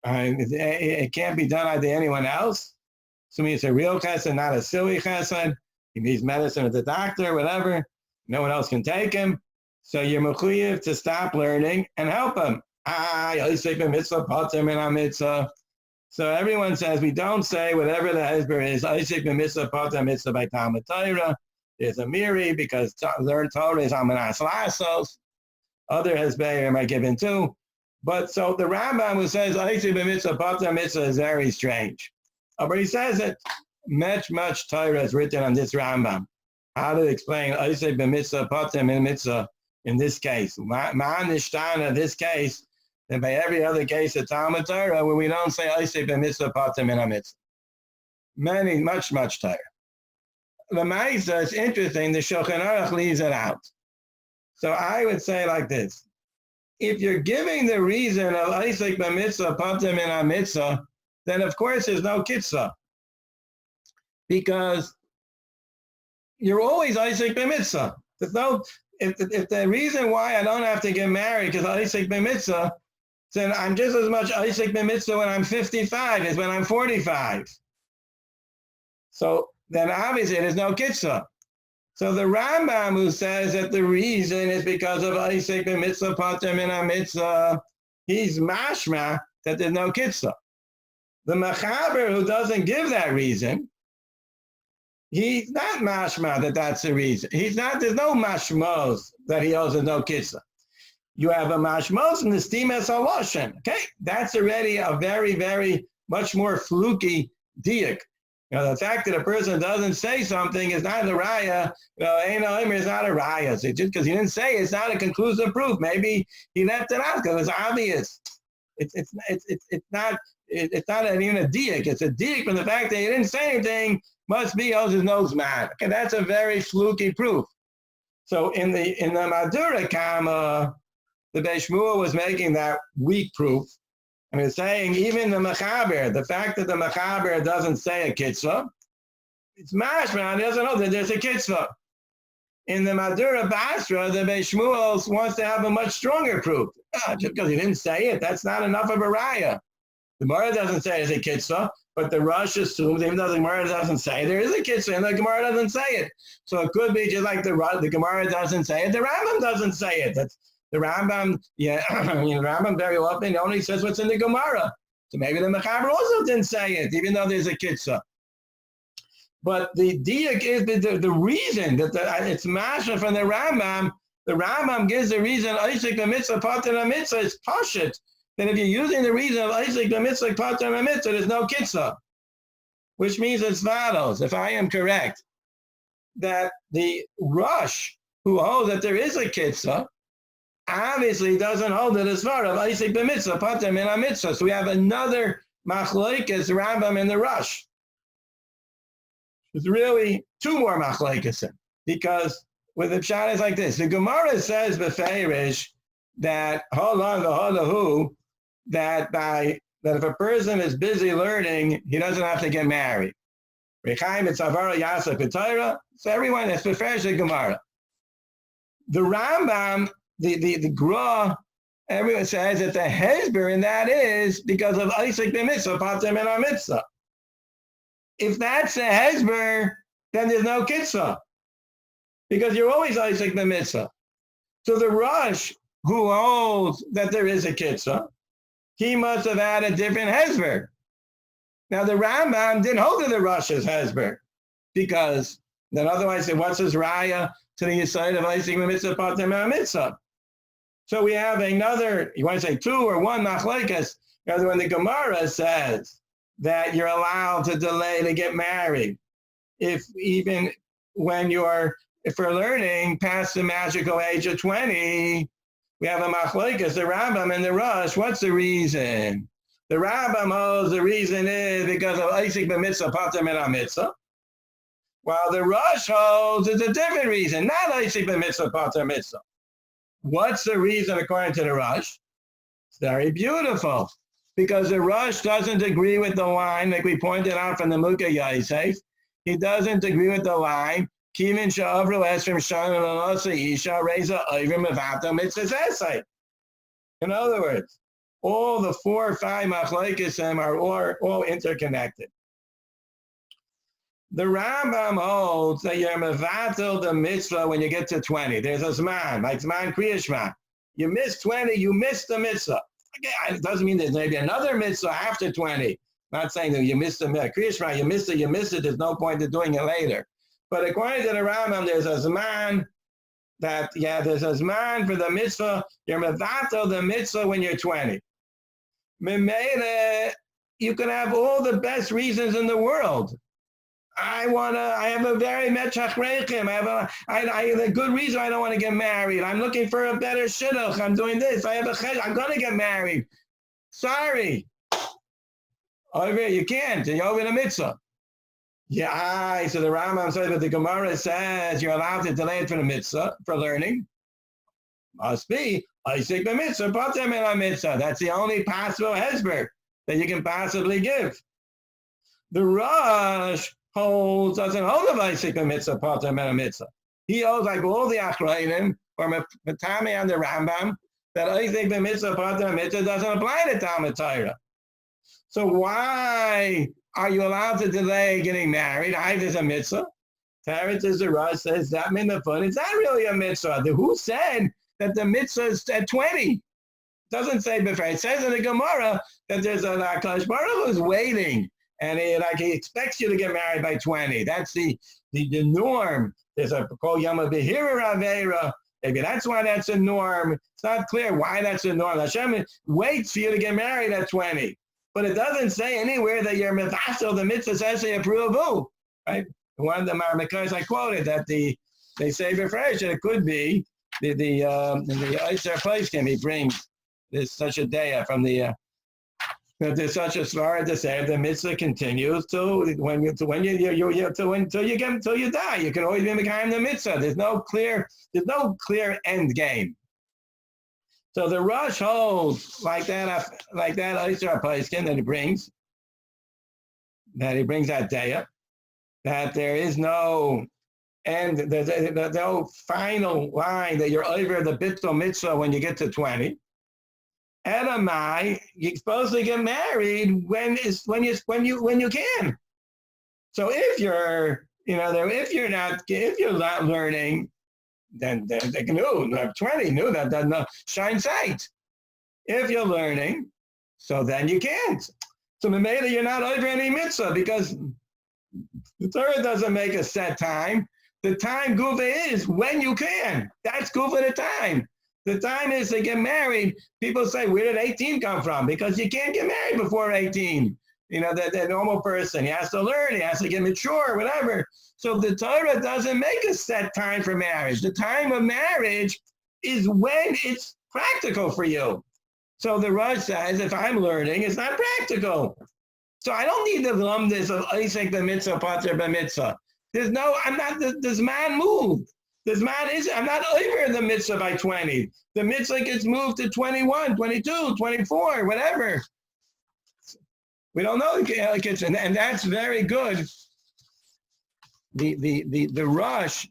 it can't be done by anyone else. So it's a real chesed, not a silly chesed. He needs medicine at the doctor, whatever. No one else can take him. So you're mechuyev to stop learning and help him. So everyone says we don't say whatever the hezber is. Mitzvah by Talmud Torah. There's a miri because learn Torah is amanas lasos. Other hezberim are given too. But so the Rambam who says mitzvah is very strange. But he says that much Torah is written on this Rambam. How to explain mitzvah in this case? Ma'an nishtana, this case, than by every other case of Talmud Torah where we don't say mitzvah potem in a mitzvah. Much Torah. The Ma'isa, it's interesting, the Shulchan Aruch leaves it out. So I would say like this. If you're giving the reason of Isaac b'mitzvah potem in a mitzvah, then of course there's no kitzah. Because you're always Isaac b'mitzvah. There's no, if the reason why I don't have to get married because Isaac b'mitzvah, then I'm just as much Isaac b'mitzvah when I'm 55 as when I'm 45. So then obviously there's no kitzah. So the Rambam who says that the reason is because of Isaac b'mitzvah potem in a mitzvah, he's mashma that there's no kitzah. The Mechaber who doesn't give that reason, He's not mashma that that's the reason. He's not, there's no mashmos that he owes no kitzah. You have a mashmos and the stimas haloshen. Okay, that's already a very, very much more fluky diak. The fact that a person doesn't say something is not a raya. Is not a raya. So just because he didn't say it, it's not a conclusive proof. Maybe he left it out because it's obvious. It's not even a diak. It's a diak from the fact that he didn't say anything. Must be his nose man. Okay, that's a very fluky proof. So in the Madura Kama, the Beis Shmuel was making that weak proof. I mean, saying even the Mechaber, the fact that the Mechaber doesn't say a kitzvah, it's mashma, he doesn't know that there's a kitzvah. In the Madura Basra, the Beis Shmuel wants to have a much stronger proof. Just because he didn't say it, that's not enough of a raya. The Gemara doesn't say it's a kitzvah, but the Rosh assumes, even though the Gemara doesn't say it, there is a kitzvah, and the Gemara doesn't say it. So it could be just like the Gemara doesn't say it, the Rambam doesn't say it. That's the Rambam, the Rambam very often only says what's in the Gemara. So maybe the Mechaber also didn't say it, even though there's a kitzvah. But the diak is the reason that it's masha from the Rambam. The Rambam gives the reason Isaac the mitzvah pater the mitzvah is pashut. That if you're using the reason of Isaac the mitzvah pater the mitzvah, there's no kitzvah, which means as follows. If I am correct, that the Rosh who holds that there is a kitzvah obviously doesn't hold it as far of Isaac the mitzvah pater min mitzvah. So we have another machlokes Rambam in the Rosh. There's really two more machlokes because with the pshat is like this. The Gemara says b'feirish that that if a person is busy learning, he doesn't have to get married. So everyone is b'feirish the Gemara. The Rambam, the Gra, everyone says that the hezber in that is because of Isaac the mitzvah pater min mitzvah. If that's a hezber, then there's no kitzvah. Because you're always Isaac the mitzvah. So the Rosh who holds that there is a kitzvah, he must have had a different hezber. Now the Rambam didn't hold to the Rosh's hezber, because then otherwise what's his raya to the side of Isaac the mitzvah pater min mitzvah? So we have another, you want to say two or one machlokes, when the Gemara says that you're allowed to delay to get married, if even when if we're learning past the magical age of 20, we have a machlokes, the Rambam and the Rosh. What's the reason? The Rambam holds the reason is because of Isaac the mitzvah pater min mitzvah, while the Rosh holds it's a different reason, not Isaac the mitzvah pater mitzvah. What's the reason according to the Rosh? It's very beautiful. Because the Rosh doesn't agree with the line, like we pointed out from the Mukha Yosef. He doesn't agree with the line, Kivin sha'avru esrim shana l'nosa isha reza oivrim mevato mitzvahs esay. In other words, all the 4 or 5 machlokes are all interconnected. The Rambam holds that you're mevatel the mitzvah when you get to 20. There's a zman, like zman kriyashma. You miss 20, you miss the mitzvah. Okay, it doesn't mean there's maybe another mitzvah after 20. Not saying that you missed the Kriyashma, you missed it, there's no point in doing it later. But according to the Rambam, there's a zman there's a zman for the mitzvah. You're mevatel the mitzvah when you're 20. Memele, you can have all the best reasons in the world. I have a very metchach reichem. I have a good reason I don't want to get married. I'm looking for a better shidduch. I'm doing this. I'm going to get married. Sorry. Over, you can't. You're over the mitzvah. Yeah, so the Rambam says, but the Gemara says you're allowed to delay it for the mitzvah, for learning. Must be. Isaac the mitzvah, pater min mitzvah. That's the only possible hezber that you can possibly give. The Rosh doesn't hold of Isaac the mitzvah, pater min mitzvah. He holds like all the Achrayim, or Matami and the Rambam, that Isaac the mitzvah, pater min mitzvah doesn't apply to Talmud Torah. So why are you allowed to delay getting married? There's a mitzvah. Teretz is the Rosh says that minafun. It's not really a mitzvah. Who said that the mitzvah is at 20? It doesn't say before. It says in the Gemara that there's a HaKadosh Baruch who's waiting. And he expects you to get married by 20. That's the norm. There's a Kol Yama Behira Aveira. Maybe that's why that's a norm. It's not clear why that's a norm. Hashem waits for you to get married at 20. But it doesn't say anywhere that you're mevasel, the mitzvah says they approve, right? One of the Marmakars I quoted that they say befresh, it could be the Isser Paiskim, he brings this such a day from the that there's such a svara to say the mitzvah continues till you die. You can always be mekayim the mitzvah. There's no clear end game. So the Rosh holds like that Isra Paiskin that he brings that day, that there is no end, there's no final line that you're over the bittul mitzvah when you get to 20. Elamai, you're supposed to get married when you can. So if you're not learning, then they can do 20. No, that does not shine sight. If you're learning, so then you can't. So maybe you're not over any mitzvah because the Torah doesn't make a set time. The time gufa is when you can. That's gufa the time. The time is to get married. People say, where did 18 come from? Because you can't get married before 18. The normal person, he has to learn, he has to get mature, whatever. So the Torah doesn't make a set time for marriage. The time of marriage is when it's practical for you. So the Rosh says, if I'm learning, it's not practical. So I don't need the lumdis of Isaac the mitzvah, pater b'mitzvah. This man moved. I'm not over the mitzvah by 20. The mitzvah gets moved to 21, 22, 24, whatever. We don't know, and that's very good. The Rosh,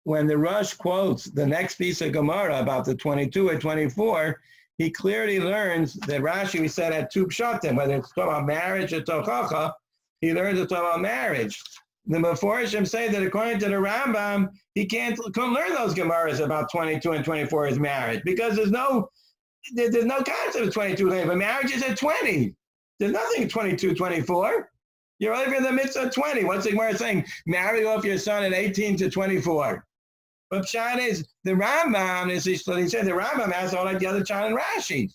when the Rosh quotes the next piece of Gemara about the 22 or 24, he clearly learns that Rashi, we said, had two pshatim, whether it's talking about marriage or tochacha, he learns to talk about marriage. The Meforshim say that according to the Rambam, he couldn't learn those Gemaras about 22 and 24 as marriage because there's no concept of 22 but marriage is at 20. There's nothing at 22, 24. You're over the mitzvah at 20. What's the Gemara saying? Marry off your son at 18 to 24. But Pshat is, the Rambam, he said, the Rambam has all like the other Pshat and Rashi.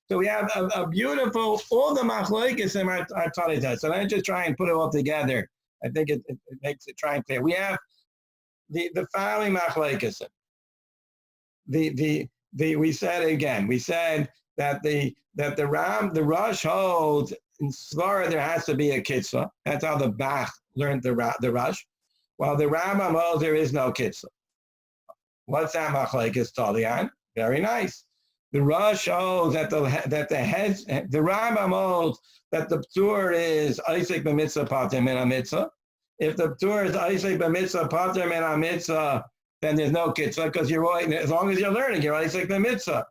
So we have a beautiful, all the machlokes in our Talmud. So let's just try and put it all together. I think it makes it try and clear. We have the following machlokes. We said that the Rosh holds in Svara there has to be a kitzah. That's how the Bach learned the Rosh. While the Rambam holds there is no kitzah. What's that machlokes Talian? Very nice. The Rosh holds that the Rambam holds that the ptur is Isaac b'mitzvah pater min mitzvah. If the ptur is Isaac b'mitzvah pater min mitzvah, then there's no kitzvah because as long as you're learning, you're Isaac b'mitzvah.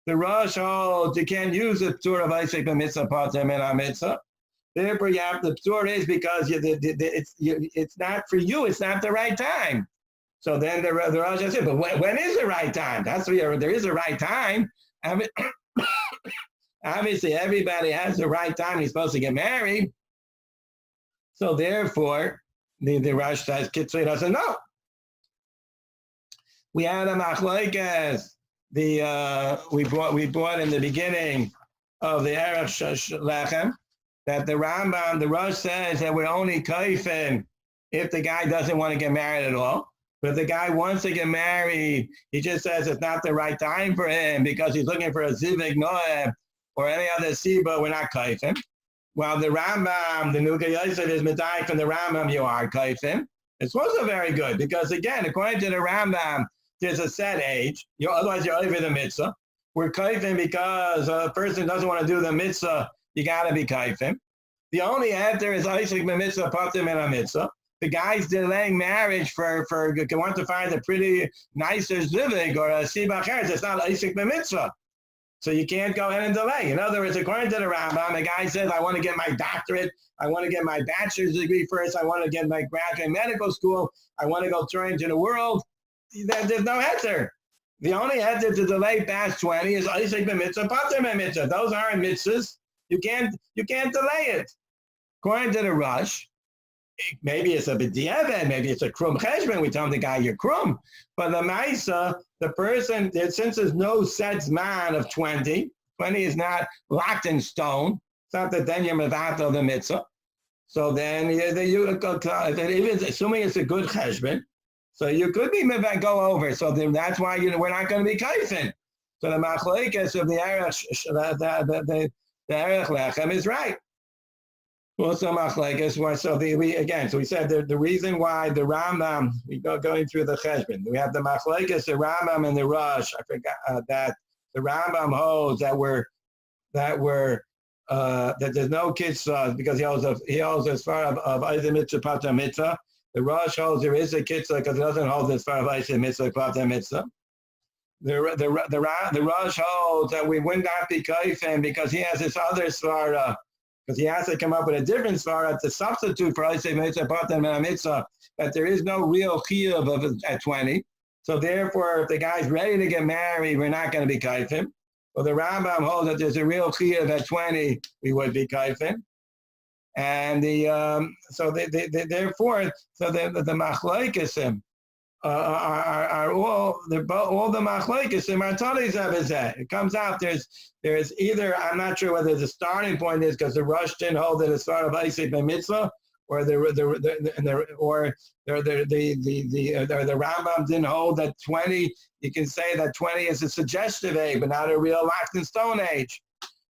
The Rosh holds you can't use the ptur of Isaac b'mitzvah pater min mitzvah. Therefore, you have the ptur is because it's not for you. It's not the right time. So then the Rosh said, but when is the right time? That's where there is a right time. Obviously, everybody has the right time. He's supposed to get married. So therefore, the Rosh says, Kitzur doesn't know. We had a machlokes. We brought in the beginning of the Erev Lechem that the Rambam, the Rosh says that we're only kaifin if the guy doesn't want to get married at all. But if the guy wants to get married, he just says it's not the right time for him because he's looking for a zivig noeb or any other siba, we're not kaifin. While the Rambam, the Nuka Yosef is medayik from the Rambam, you are kaifin. It's also very good because, again, according to the Rambam, there's a set age. Otherwise, you're over the mitzvah. We're kaifin because a person doesn't want to do the mitzvah. You got to be kaifin. The only answer is Isaac mitzvah pater min mitzvah. The guy's delaying marriage for want to find a pretty nicer zivig or a siba cheres. It's not Isaac mitzvah. So you can't go ahead and delay. In other words, according to the Rambam, the guy says, I want to get my doctorate. I want to get my bachelor's degree first. I want to get my graduate medical school. I want to go tour into the world. There's no answer. The only answer to delay past 20 is Isaac mitzvah, pater mitzvah. Those aren't mitzvahs. You can't delay it. According to the Rush, maybe it's a b'diavad, maybe it's a krum cheshbon. We tell the guy you're krum, but the ma'isa, the person, since there's no set zman of 20 is not locked in stone. It's not that then you're mevatel the mitzvah. So then even assuming it's a good cheshbon, so you could be go over. So then that's why we're not going to be kaifin. So the machlekes of the erech lechem is right. Also machlekes. So we said the reason why the Rambam, we going through the cheshbon. We have the machlekes, the Rambam and the Rush. I forgot that the Rambam holds that there's no kitzah because he holds as far of Isaac mitzvah pata mitzvah. The Rosh holds there is a kitzah because it doesn't hold as far of Isaac mitzvah pata mitzvah. The Rosh holds that we would not be kaifin because he has this other svara, because he has to come up with a different svara to substitute for Isaac mitzvah pata mitzvah, that there is no real chiyuv at 20. So therefore, if the guy's ready to get married, we're not going to be kaifin. Well, the Rambam holds that there's a real chiyuv at 20, we would be kaifin. And therefore, the machlokes are all the machlokes are totally zavizeh. It comes out there's either, I'm not sure whether the starting point is because the Rush didn't hold it as far of Isaac ben mitzvah, or the Rambam didn't hold that 20. You can say that 20 is a suggestive age, but not a real locked in stone age.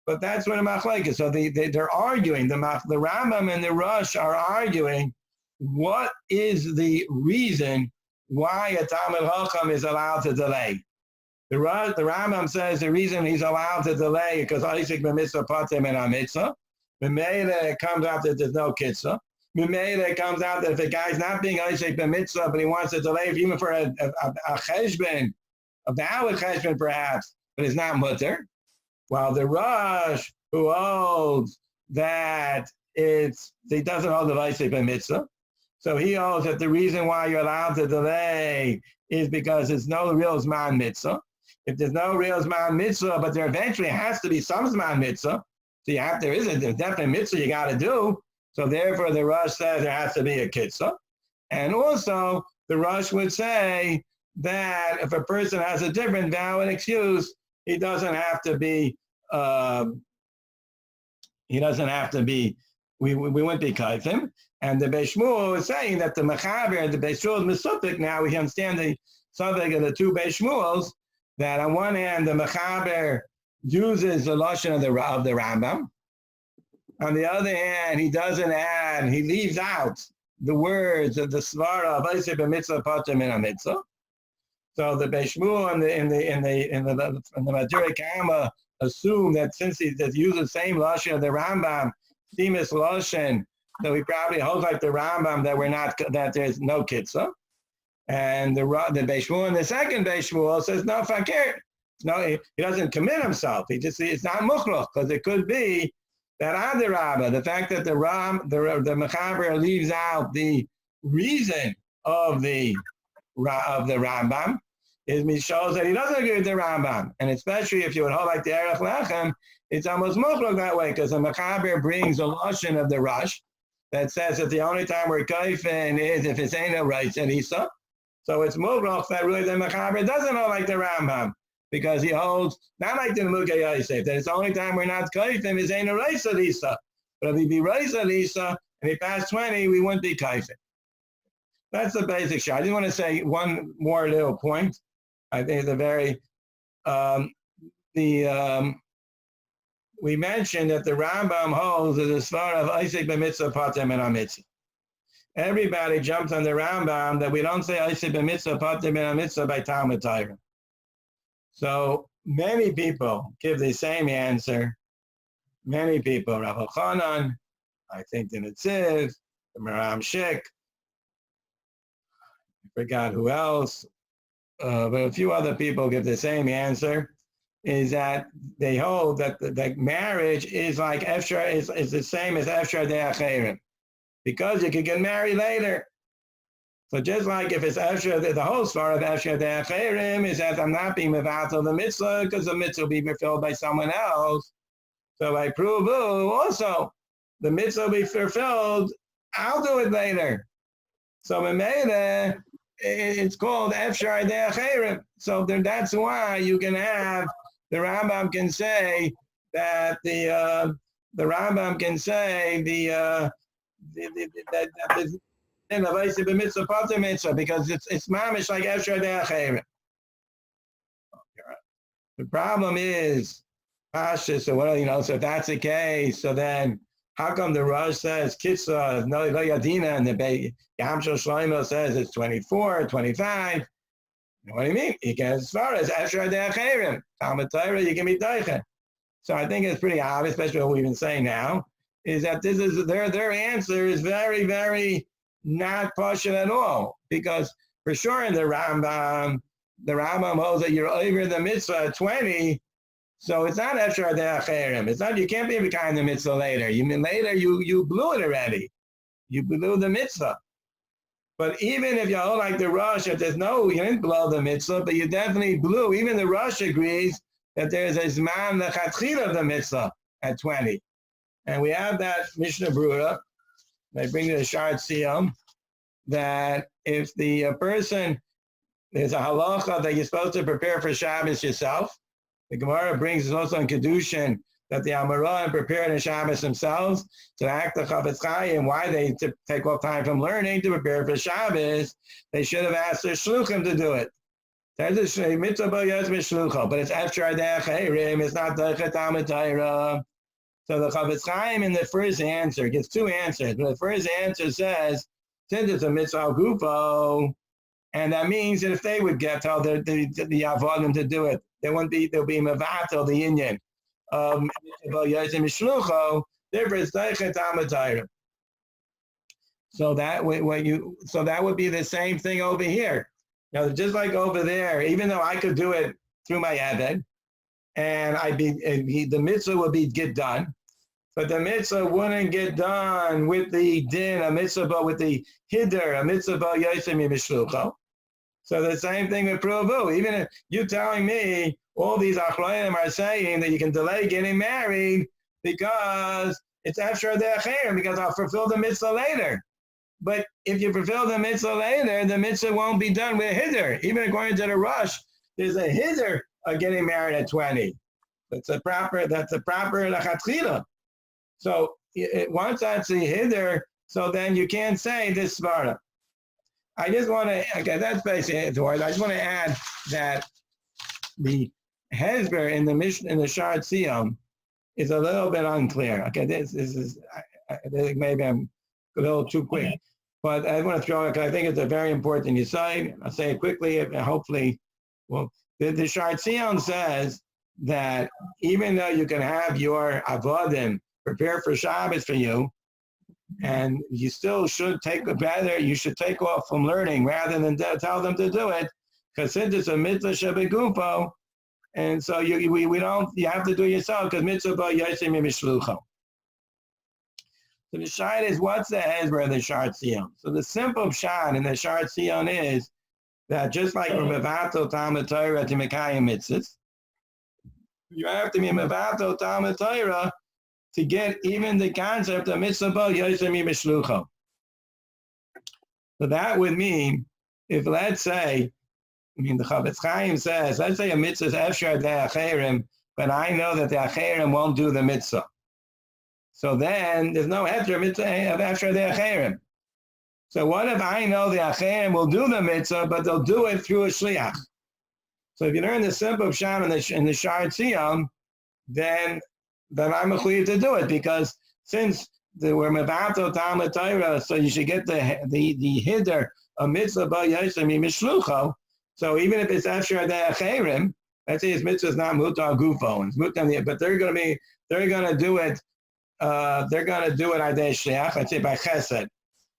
But that's what a machlekes is. So they're arguing. The Rambam and the Rush are arguing what is the reason why a Talmid Chacham is allowed to delay. The Rambam says the reason he's allowed to delay is because Isaac ben mitzvah patem and mitzvah. Memele, it comes out that there's no kitzah. Memele, it comes out that if the guy's not being Isaac ben mitzvah, but he wants to delay even for a cheshbon, a valid cheshbon perhaps, but it's not mutter. While the Rush, who holds that he doesn't hold the Isaac ben mitzvah, so he holds that the reason why you're allowed to delay is because there's no real zman mitzvah. If there's no real zman mitzvah, but there eventually has to be some zman mitzvah, so there's definitely mitzvah you got to do. So therefore, the Rush says there has to be a kitzah. And also, the Rush would say that if a person has a different valid excuse, he doesn't have to be, we wouldn't be kaifim. And the Beis Shmuel is saying that the Mechaber, the Beis Shmuel is Mesupik. Now we understand the subject of the two Beis Shmuels, that on one hand, the Mechaber uses the Lashon of the Rambam. On the other hand, he doesn't add, he leaves out the words of the Svara of Isaac ben mitzvah pater min mitzvah. So the Beis Shmuel and the Madurei Kama assume that since he uses the same Lashon of the Rambam, Simus Lashon, so he probably holds like the Rambam that there's no kitzah. And the Beis Shmuel and the second Beis Shmuel says no fakir. No, he doesn't commit himself. It's not muchloch, because it could be that Adarabba, the fact that the Mechaber leaves out the reason of the Rambam shows that he doesn't agree with the Rambam. And especially if you would hold like the Erech Lechem, it's almost muchlok that way, because the Mechaber brings a lashon of the Rush that says that the only time we're kaifin is if it's ain't a right and Isa. So it's muchlok that really the Mechaber doesn't hold like the Rambam, because he holds not like the Nemukei Yosef, that it's the only time we're not kaifin is ain't a right and Isa. But if he be right and Isa and he passed 20, we wouldn't be kaifin. That's the basic shot. I just want to say one more little point. I think it's we mentioned that the Rambam holds that the Svar of Isaac ben mitzvah pater min mitzvah. Everybody jumps on the Rambam that we don't say Isaac ben mitzvah pater min mitzvah by Talmud Torah. So many people give the same answer. Many people, Rav Chanan, I think the Netziv, the Maram Shik, I forgot who else, but a few other people give the same answer, is that they hold that that marriage is like Efshar, is the same as Efshar De'acherim, because you can get married later. So just like if it's Efshar, the whole story of Efshar De'acherim is that I'm not being mevatel the mitzvah because the mitzvah will be fulfilled by someone else. So by Pruvu also, the mitzvah will be fulfilled, I'll do it later. So it's called Efshar De'acherim. So that's why you can have, the Rambam can say that the Rambam can say that because it's mamish like Efshar De'acherim. The problem is, Pasha, so so if that's the case, so then how come the Rosh says Kitsa, no Yadina, and the Yamshel Shlomo says it's 24, 25? You know what I mean? You get as far as Efshar De'acherim, Talmud Torah, you can be Deichen. So I think it's pretty obvious, especially what we've been saying now, is that this is their answer is very, very not Pasha at all. Because for sure in the Rambam holds that you're over the mitzvah at 20, so it's not Efshar De'acherim. It's not, you can't be behind the mitzvah later. You mean later you blew it already. You blew the mitzvah. But even if you hold like the Rosh, if there's no, you didn't blow the mitzvah, but you definitely blew. Even the Rosh agrees that there's a Zman Lechatchila of the mitzvah at 20. And we have that Mishnah Brura, they bring to the Shar Tziyam, that if the person, there's a halacha that you're supposed to prepare for Shabbos yourself. The Gemara brings also in Kedushin that the Amoraim prepared the Shabbos themselves to act the Chavetz Chaim. Why they take off time from learning to prepare for Shabbos? They should have asked their shluchim to do it. There's a mitzvah b'yos b'shlucha, but it's Efshar De'acherim. It's not the Talmud Torah. So the Chavetz Chaim in the first answer gives two answers. But the first answer says, since it's a mitzvah gufo, and that means that if they would get told the avodim to do it, there'll be mevatel the inyan. So that would be the same thing over here. Just like over there, even though I could do it through my Eved, and the mitzvah would get done, but the mitzvah wouldn't get done with the din, a mitzvah, but with the hider, a mitzvah yosem mishlucho. So the same thing with Pruvu. Even if you're telling me all these achronim are saying that you can delay getting married because it's Efshar De'acherim, because I'll fulfill the mitzvah later. But if you fulfill the mitzvah later, the mitzvah won't be done with hider. Even according to the Rush, there's a hider of getting married at 20. That's a proper lachatchila. So once that's the hider, so then you can't say this svara. I just want to, that's basically it. I just want to add that the Hezber in the Mishnah, in the Shar Tziyam, is a little bit unclear. This is, I think maybe I'm a little too quick, but I want to throw it because I think it's a very important aside. I'll say it quickly, hopefully. Well, the Shar Tziyam says that even though you can have your avodim prepare for Shabbos for you, and you still should you should take off from learning rather than tell them to do it, because since it's a mitzvah shebegufo, and so you have to do it yourself because mitzvah yosem mishlucho. So the shayt is, what's the hezber of the Shar Tziyam? So the simple pshat in the Shar Tziyam is that just like from mevatel Talmud Torah to mekayim mitzvahs, you have to be mevatel Talmud Torah to get even the concept of mitzvah yosem mishlucho. So that would mean, if let's say, the Chavetz Chaim says, let's say a mitzvah is Efshar De'acherim, but I know that the Acherim won't do the mitzvah. So then there's no Efshar mitzvah of Efshar De'acherim. So what if I know the Acherim will do the mitzvah, but they'll do it through a shliach? So if you learn the simple pshat in the Shar Tziyam, then I'm a to do it, because since we're mevatel Talmud Torah, so you should get the hider of mitzvah b'yosem mishlucho. So even if it's Efshar De'acherim, let's say his mitzvah is not mutar gufo, but they're going to do it. They're going to do it adei shliach. Let's say by chesed,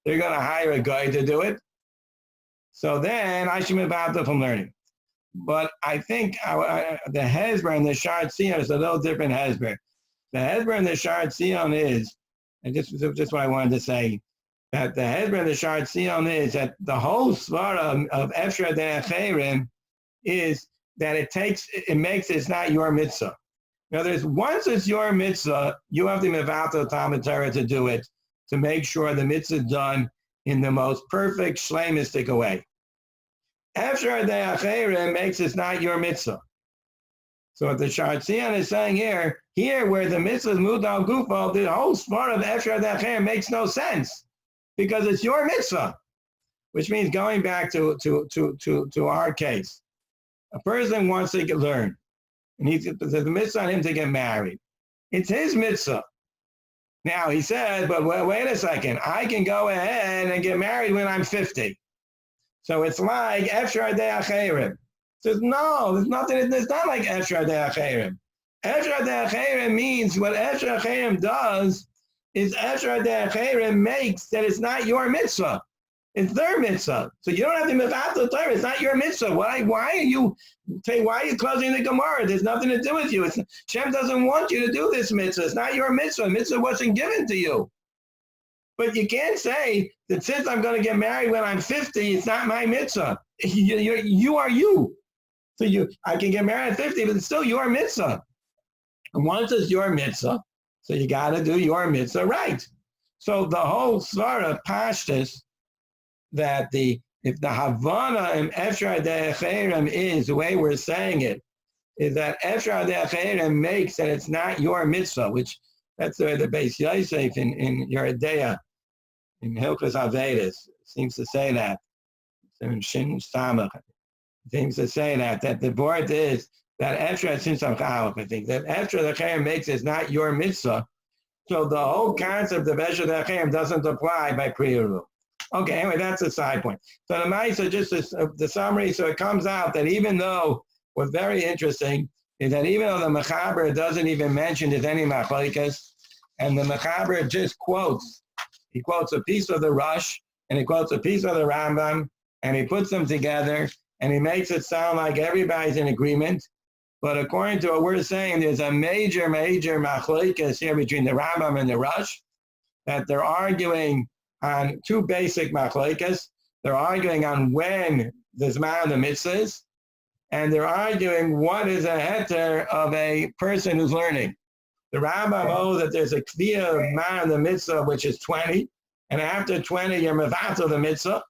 they're going to hire a guy to do it. So then I should be mevatel from learning. But I think the hezber and the Shar Tziyam is a little different hezber. The hezber and the Shar Tziyam is, and just what I wanted to say, that the hezber and the Shar Tziyam is that the whole svara of Efshar De'acherim is that it's not your mitzvah. In other words, once it's your mitzvah, you have to mevatel Talmud Torah to do it, to make sure the mitzvah is done in the most perfect, shleimistic way. After the acherim makes it not your mitzvah. So what the Shartzian is saying here where the mitzvah is mudal gufo, the whole part of after the acherim makes no sense because it's your mitzvah, which means going back to our case, a person wants to learn, and the mitzvah on him to get married. It's his mitzvah. Now he said, but wait a second, I can go ahead and get married when I'm 50. So it's like Efshar de Acherim. Says, no, there's nothing, it's not like Efshar de Acherim. Efshar de Acherim means what Efshar Acherim does is Efshar de Acherim makes that it's not your mitzvah. It's their mitzvah. So you don't have to mevatel Torah. It's not your mitzvah. Why are you closing the Gemara? There's nothing to do with you. Shem doesn't want you to do this mitzvah. It's not your mitzvah. Mitzvah wasn't given to you. But you can't say that since I'm going to get married when I'm 50, it's not my mitzvah. You are you. So I can get married at 50, but it's still your mitzvah. And once it's your mitzvah, so you got to do your mitzvah right. So the whole svara pashtus that if the Havana and Efshar de Acherim is the way we're saying it, is that Efshar de Acherim makes that it's not your mitzvah, which that's the way the Beis Yosef in Yeridea, in Hilchos Avedis, seems to say that. In Shin Samach, seems to say that the word is that Efshar Sincham Chalaf, I think, that Efshar de Acherim makes it's not your mitzvah. So the whole concept of Efshar de Acherim doesn't apply by Priya rule. Okay, anyway, that's a side point. So the Maisa, just the summary, so it comes out that even though, what's very interesting is that even though the Mechaber doesn't even mention there's any Machlokes, and the Mechaber just he quotes a piece of the Rush, and he quotes a piece of the Rambam, and he puts them together, and he makes it sound like everybody's in agreement. But according to what we're saying, there's a major Machlokes here between the Rambam and the Rush, that they're arguing on two basic machlokes. They're arguing on when the Zman of the mitzvah is, and they're arguing what is a heter of a person who's learning. The Rambam holds that there's a kviyah of man of the mitzvah, which is 20, and after 20, you're mevatel the mitzvah.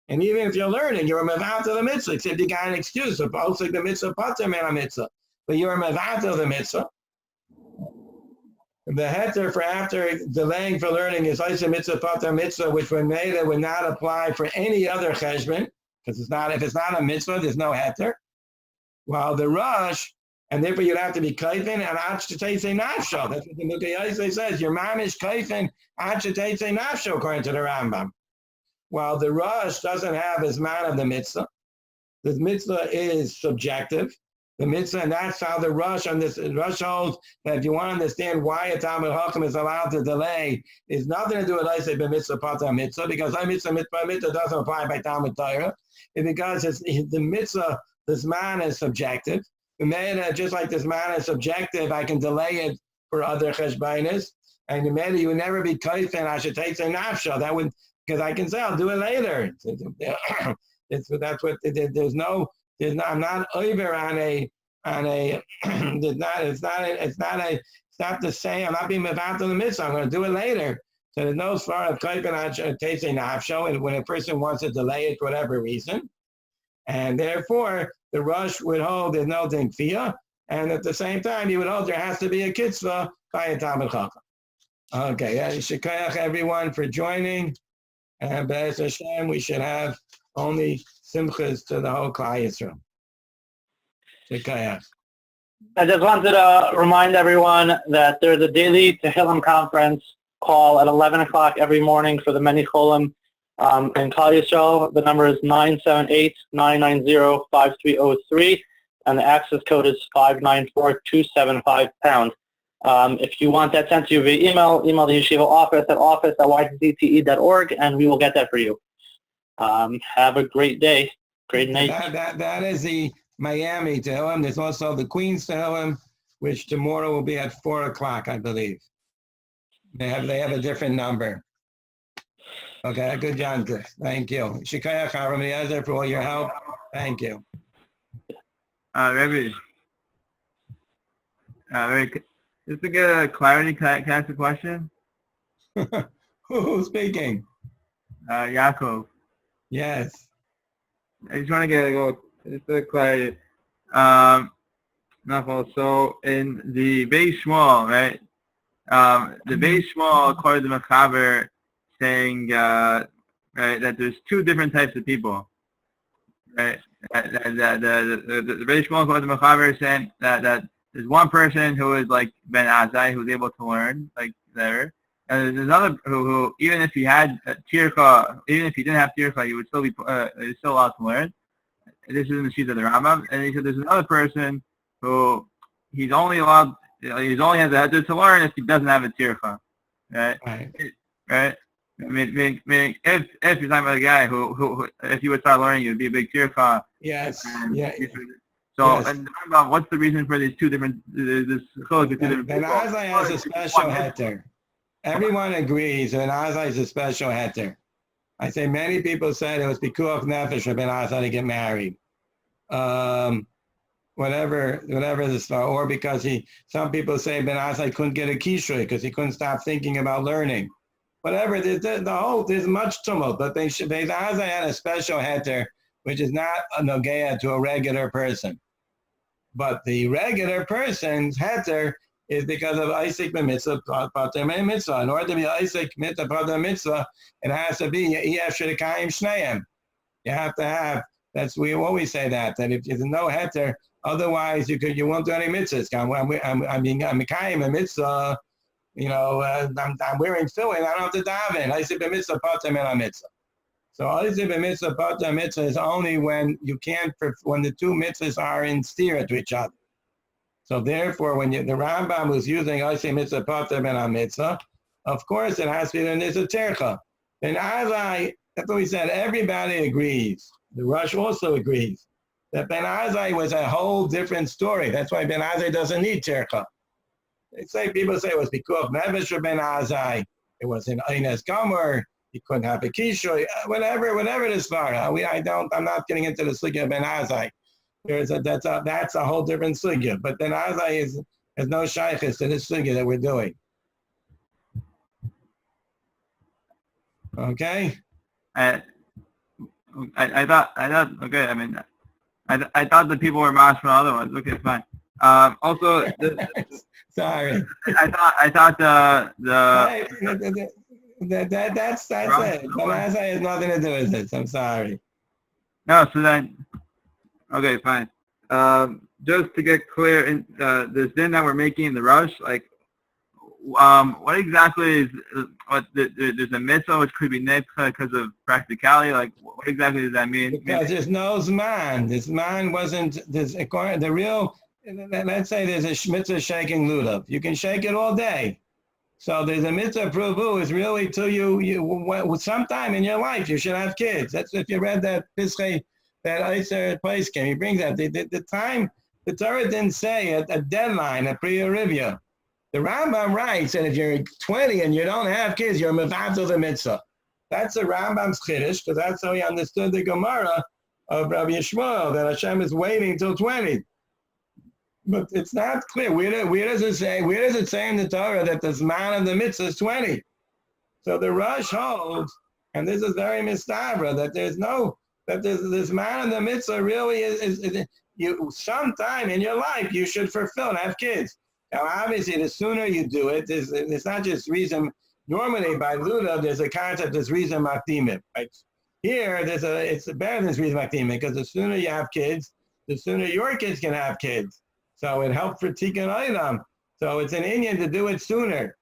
And even if you're learning, you're mevatel the mitzvah, except you got an excuse. Supposed the mitzvah pater man a mitzvah, but you're mevatel the mitzvah. The heter for after delaying for learning is Isa mitzvah pater mitzvah, which when made it would not apply for any other cheshbon, because if it's not a mitzvah, there's no heter. While the rush, and therefore you'd have to be kaifin and achetese nafsho. That's what the Mukayose says. Your mom is kaifin achetese nafsho, according to the Rambam. While the rush doesn't have as man of the mitzvah. The mitzvah is subjective. The mitzvah, and that's how the Rush on this Rush holds that if you want to understand why a Talmud Chacham is allowed to delay, it's nothing to do with Isaac ben mitzvah pater mitzvah, because mitzvah doesn't apply by Talmud Torah. It's because the mitzvah, this man is subjective. Just like this man is subjective, I can delay it for other cheshbainis, and the matter you would never be kaifin. I should take say nafsha. That would, because I can say I'll do it later. That's what there's no. I'm not over on a it's not the same. I'm not being mevatel the mitzvah. I'm going to do it later. So there's no svara of kaifin tasting nafsho, and when a person wants to delay it for whatever reason, and therefore the Rush would hold there's no dinkfiyah, and at the same time you would hold there has to be a kitzvah by a Talmud Chacham. Okay, shekayach everyone for joining, and Be'ez Hashem we should have only simchas to the whole Klal Yisrael. Shekayach. I just wanted to remind everyone that there's a daily Tehillim conference call at 11 o'clock every morning for the many cholim in Klal Yisrael. The number is 978-990-5303, and the access code is 594-275#. If you want that sent to you via email the yeshiva office@ytcte.org, and we will get that for you. Have a great day, great night. That is the Miami Tehillim. There's also the Queens Tehillim, which tomorrow will be at 4 o'clock, I believe. They have a different number. Okay, good job. Thank you. Shikayach Rabbi for all your help. Thank you. Rabbi. Just to get a clarity, can I ask a question? Who's speaking? Yaakov. Yes. I just want to get just a clarity. So in the Beis Shmuel, right? The Beis Shmuel, according to Mechaber, saying right, that there's two different types of people, right? The Beis Shmuel, according to Mechaber, is saying that there's one person who is like Ben Azai, who's able to learn, like there. And there's another who even if he had tircha, even if he didn't have tircha, he would still be he's still allowed to learn. This is in the sheet of the Rambam. And he said there's another person who he's only allowed, he's only has a heter to learn if he doesn't have a tircha, right? Right. Meaning if you're talking about a guy who if you would start learning, it would be a big tircha. Yes. Yeah. So, yes. And what's the reason for these two different, this chol between different people? Ben Azai has a special heter. Everyone agrees Ben Azai is a special heter. I say many people said it was pikuach nefesh for Ben Azai to get married. Whatever this, or because some people say Ben Azai couldn't get a kishrei because he couldn't stop thinking about learning. Whatever, there's much tumult, but Ben Azai had a special heter, which is not a nogea to a regular person. But the regular person's heter is because of Isaac mitzvah, pater mitzvah. In order to be Isaac mitzvah, pater mitzvah, it has to be ef shirikayim shneim. You have to have. We always say that if there's no heter, otherwise you won't do any mitzvahs. I'm kayim a mitzvah. I'm wearing tefillin. I don't have to daven. Isaac mitzvah, pater mitzvah. So Isaac mitzvah, pater mitzvah is only when when the two mitzvahs are in stira to each other. So therefore, when the Rambam was using Isaac mitzvah, pater mitzvah, of course it has to be when there's a tercha. And that's what we said. Everybody agrees. The Rosh also agrees that Ben Azai was a whole different story. That's why Ben Azai doesn't need tercha. People say it was pikuach nefesh for Ben Azai. It was in Eines Gomer. He couldn't have a kishoy. Whatever the svara. I'm not getting into the sugya of Ben Azai. That's a whole different sugya. But Ben Azai has no shaykhis to this sugya that we're doing. Okay. I thought okay. I mean, I thought the people were masked from other ones. Okay, fine. Also, sorry. I thought that's it. Ben Azai has nothing to do with this. I'm sorry. No, so then, okay, fine. Just to get clear, this din that we're making in the rush, like, what exactly is there's a mitzvah which could be nefcha because of practicality? Like, what exactly does that mean? Because there's no zman. This zman wasn't the real. Let's say there's a mitzvah shaking lulav. You can shake it all day. So there's a mitzvah pruvu is really till you sometime in your life you should have kids. That's if you read that Pesach, that Eiser place game. He brings that the time the Torah didn't say a deadline, a prior review. The Rambam writes that if you're 20 and you don't have kids, you're mevatel the mitzvah. That's the Rambam's chiddush, because that's how he understood the Gemara of Rabbi Yishmael, that Hashem is waiting till 20. But it's not clear. Where does it say in the Torah that the zman of the mitzvah is 20? So the Rosh holds, and this is very mistabra, that this zman of the mitzvah really is you sometime in your life you should fulfill and have kids. Now, obviously, the sooner you do it, it's not just reason. Normally, by Luda, there's a concept that's reason makdimim. Right? Here, it's better than reason makdimim because the sooner you have kids, the sooner your kids can have kids. So it helps for tikkun olam. So it's an inyan to do it sooner.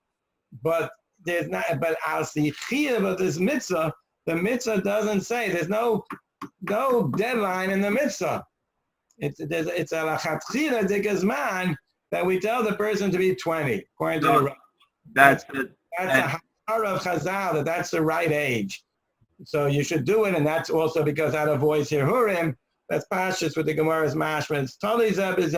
But there's not. But al sichiyah of this mitzvah, the mitzvah doesn't say there's no deadline in the mitzvah. It's a lachatchila dikazman that we tell the person to be 20, according to the that's a hara of Chazal, that's the right age. So you should do it, and that's also because that avoids Hirhurim. That's pashtus with the Gemara's mashma. It's totally zeb is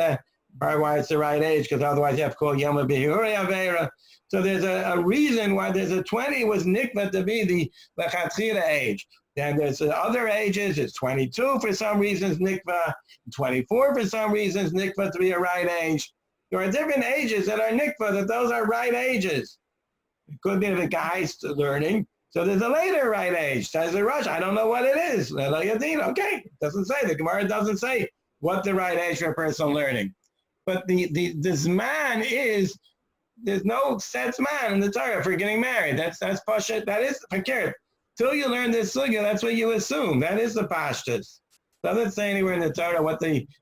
probably why it's the right age, because otherwise you have to call Yom Bihuri Avera. So there's a reason why there's a 20 was nikva to be the lechatchila age. Then there's other ages. It's 22 for some reasons nikva, 24 for some reasons nikva to be a right age. There are different ages that are nikva, that those are right ages. It could be the guy's learning. So there's a later right age. Says the Rush, I don't know what it is. Okay, it doesn't say. The Gemara doesn't say what the right age for a person learning. But the Zman is, there's no set Zman in the Torah for getting married. That's Pasha, that is Fakir. Till you learn this sugya, that's what you assume. That is the Pashtas. Doesn't say anywhere in the Torah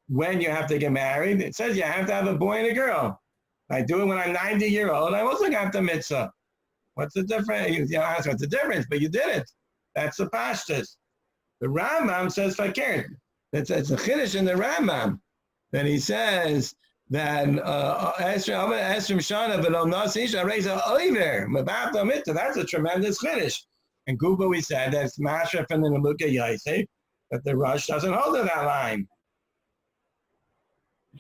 when you have to get married. It says you have to have a boy and a girl. I do it when I'm 90 years old. I also got the mitzvah. What's the difference? You ask what's the difference, but you did it. That's the Pashtas. The Rambam says Fakir. It's a chiddush in the Rambam. Then he says that that's a tremendous chiddush. And Guba, we said that's Masha from the Nemuka Yaiseh, but the Rush doesn't hold to that line.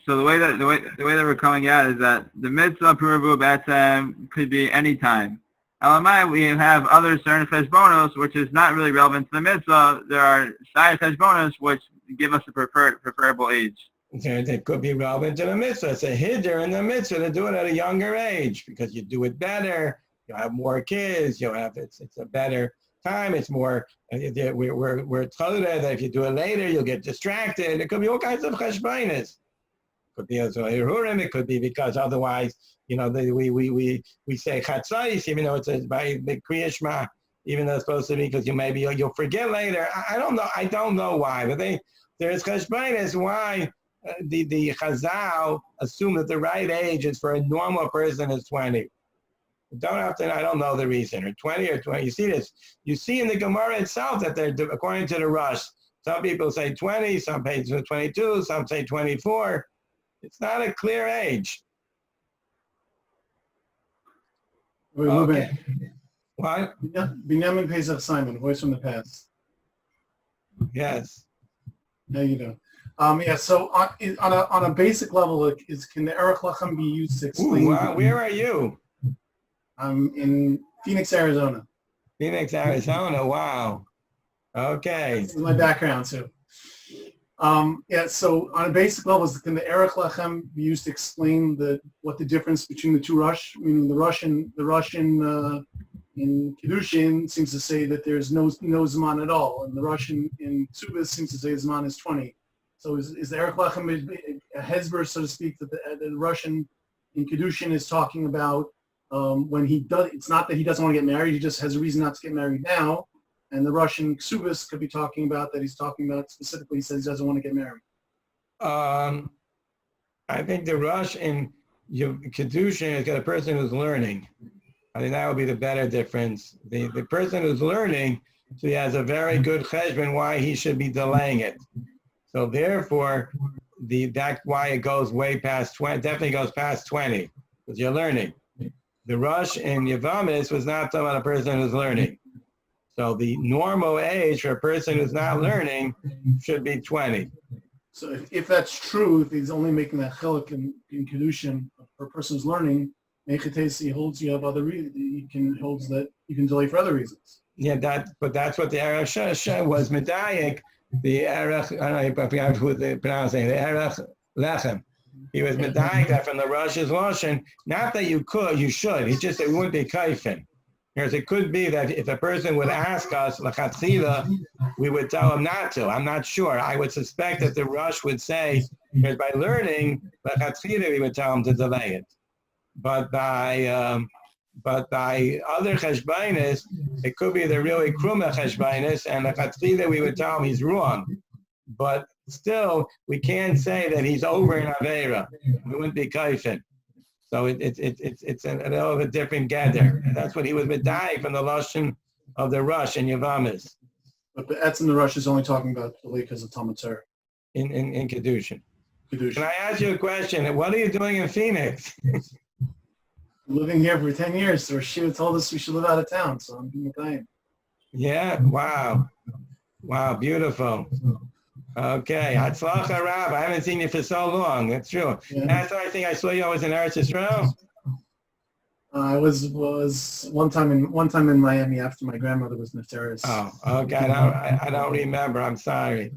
So the way that we're coming at is that the mitzvah puravu b'atzem could be any time. Elamai, we have other certain cheshbonos, which is not really relevant to the mitzvah. There are side cheshbonos which give us a preferable age. It could be relevant to the mitzvah. It's a hiddur in the mitzvah to do it at a younger age because you do it better. You have more kids. You have it's a better time. It's more. We're told that if you do it later, you'll get distracted. It could be all kinds of cheshbonos. It could be as Hirurim. It could be because otherwise, we say chatzais, even though it's by the Kriya Shema, even though it's supposed to be because you'll forget later. I don't know. I don't know why, but there's cheshbonos why the Chazal assume that the right age is for a normal person is 20. I don't know the reason, or 20 or 20. You see this. You see in the Gemara itself that they're, according to the Rush, some people say 20, some say 22, some say 24. It's not a clear age. Okay. What? Binyamin Pesach Simon, voice from the past. Yes. There you go. So on a basic level, can the Erech Lechem be used to explain? Where are you? I'm in Phoenix, Arizona. Phoenix, Arizona. Wow. Okay. This is my background too. So on a basic level, can the Erech Lechem be used to explain what the difference between the two Rush, meaning the Rush in Kedushin seems to say that there's no Zman at all, and the Rush in Ksubas seems to say Zman is 20. So is the Erech Lechem a hezber, so to speak, that the Russian in Kedushin is talking about when he does? It's not that he doesn't want to get married; he just has a reason not to get married now. And the Russian Ksubas could be talking about that. He's talking about specifically. He says he doesn't want to get married. I think the Rush in Kedushin has got a person who's learning. I think that would be the better difference. The person who's learning, so he has a very good cheshbon why he should be delaying it. So therefore, that's why it goes way past 20, definitely goes past 20, because you're learning. The Rush in Yavamis was not talking about a person who's learning. So the normal age for a person who's not learning should be 20. So if that's true, if he's only making that chelik in Kedushin for a person who's learning, Mechatesi holds you have other reasons. He holds that you can delay for other reasons. Yeah, but that's what the Erech was medayik. The Erech, I forgot who they pronounce it, the Erech Lechem. He was medayik that from the Rush's Lashon. Not that you should. He just said we wouldn't be kaifin. Because it could be that if a person would ask us l'chatzila, we would tell him not to. I'm not sure. I would suspect that the Rush would say, because by learning l'chatzila, we would tell him to delay it. But by other cheshbainis, it could be the really kruma cheshbainis, and the chatzila we would tell him he's wrong. But still, we can't say that he's over in Aveira. We wouldn't be kaifin. So it's a little of a different gather. That's what he was medayik from the lashon of the Rush in Yavamis. But the Etz in the Rush is only talking about the because of Talmud Torah. In Kedushin. Can I ask you a question? What are you doing in Phoenix? Living here for 10 years, so Shiur told us we should live out of town, so I'm doing the time. Yeah, wow, beautiful. Okay, Hatzlacha Rabbi. I haven't seen you for so long. That's true. Yeah. That's why I think I saw you always in Eretz Yisrael. I was one time in Miami after my grandmother was nefteris. Oh, okay. I don't remember. I'm sorry.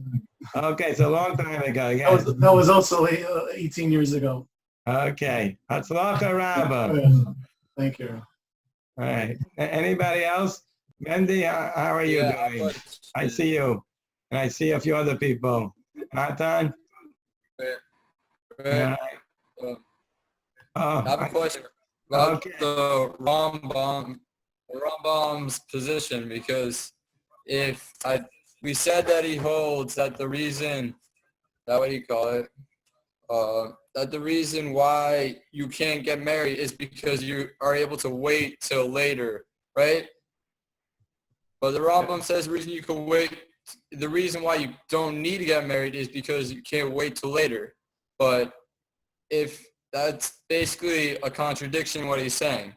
Okay, it's a long time ago. Yeah. That was also 18 years ago. Okay. Hatzlacha Rabba. Thank you. All right. Anybody else? Mendy, how are you doing? I see you. And I see a few other people. Natan? Right. I have a question about the Rambam's position, because we said that he holds that the reason, that what do you call it, that the reason why you can't get married is because you are able to wait till later, right? But the Rambam says the reason you can wait, the reason why you don't need to get married is because you can't wait till later. But if that's basically a contradiction what he's saying.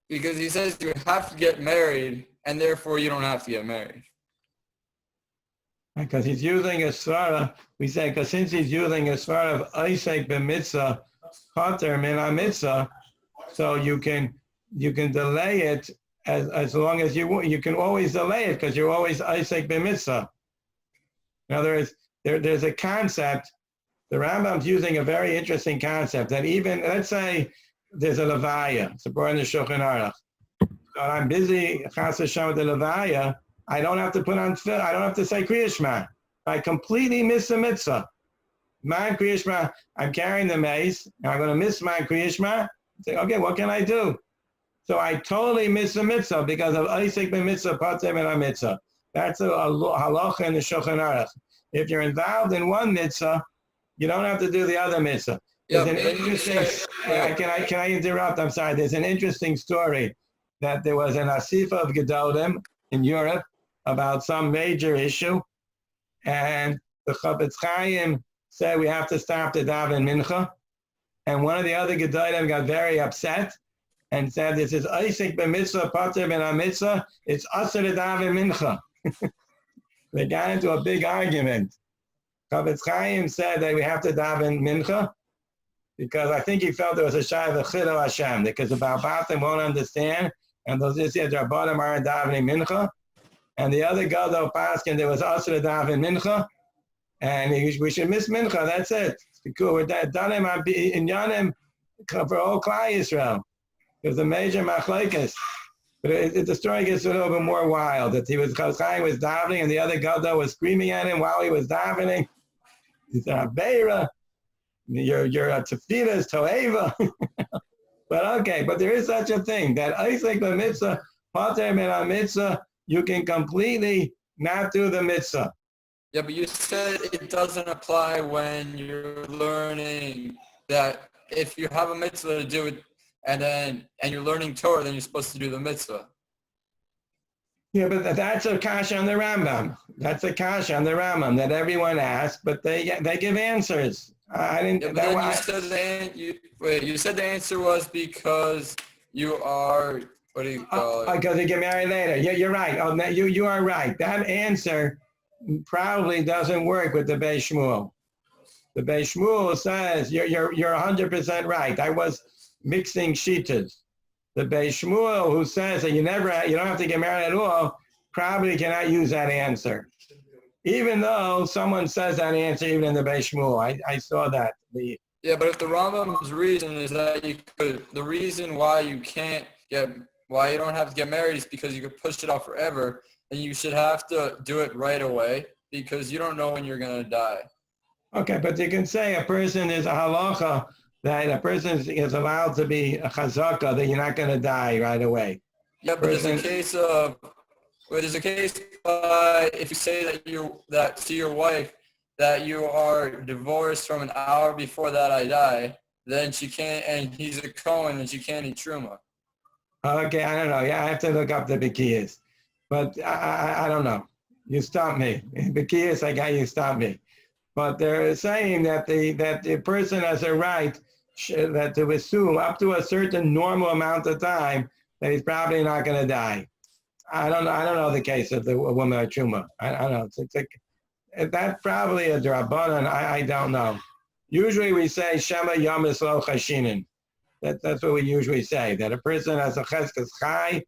Because he says you have to get married, and therefore you don't have to get married. Because he's using a svara, we say, because since he's using a svara of Isaac b'mitzvah, Pater min ha-mitzvah, so you can delay it as long as you can always delay it because you're always Isaac b'mitzvah. In other words, there's a concept. The Rambam's using a very interesting concept that even, let's say there's a levaya, it's a brought in the Shulchan Aruch. So I'm busy, chas Hashem, with the levaya, I don't have to put on tefillah, I don't have to say Kriya Shema. I completely miss the mitzvah. My Kriya Shema, I'm carrying the mace, and I'm going to miss my Kriya Shema. Say, okay, what can I do? So I totally miss the mitzvah because of Isaac ben mitzvah, pater min ha-mitzvah. That's a halacha in the Shulchan Aruch. If you're involved in one mitzvah, you don't have to do the other mitzvah. There's an interesting, can I interrupt? I'm sorry. There's an interesting story that there was an asifa of Gedolim in Europe about some major issue, and the Chafetz Chaim said we have to stop the daven mincha, and one of the other Gedolim got very upset and said, this is Isaac ben mitzvah, pater ben ha-mitzvah, it's asur to daven mincha. They got into a big argument. Chafetz Chaim said that we have to daven mincha because I think he felt there was a shy of a chiddush Hashem, because the Baal Batim won't understand, and those just said their bottom aren't davening mincha, and the other Gadol Paskin there was asur to daven mincha, and we should miss mincha. That's it. Because we're done in Yanim for all Klal Yisrael. It was a major machlokes. But the story gets a little bit more wild. That Chaim was davening, and the other Gadol was screaming at him while he was davening. He said, "Beira, your tefillah is toeva." But okay, but there is such a thing that Isaac the mitzvah, pater min ha-mitzvah, you can completely not do the mitzvah. Yeah, but you said it doesn't apply when you're learning that if you have a mitzvah to do it, and you're learning Torah, then you're supposed to do the mitzvah. Yeah, but that's a kasha on the Rambam. That's a kasha on the Rambam that everyone asks, but they give answers. I didn't. Yeah, but then you said the answer was because you are, what do you call it? Because you get married later. Yeah, you're right. Oh, you are right. That answer probably doesn't work with the Beis Shmuel. The Beis Shmuel says you're 100% right. I was mixing shittas. The Beis Shmuel, who says that you don't have to get married at all, probably cannot use that answer. Even though someone says that answer even in the Beis Shmuel. I saw that. Yeah, but if the Rambam's reason is that the reason why you don't have to get married is because you could push it off forever, and you should have to do it right away because you don't know when you're going to die. Okay, but you can say a person is a halacha that a person is allowed to be a chazaka, that you're not going to die right away. Yeah, but there's a case if you say that to your wife that you are divorced from an hour before that I die, then she can't, and he's a Kohen, and she can't eat truma. Okay, I don't know. Yeah, I have to look up the Bikiyas. But I don't know. You stop me. Bikiyas, I got you stop me. But they're saying that the person has a right that to assume up to a certain normal amount of time that he's probably not going to die. I don't know the case of the woman of Truma. I don't know. It's like, that's probably a drabanan. I don't know. Usually we say Shema Yom Yisrael Chashinin. That's what we usually say, that a person has a cheskes chai,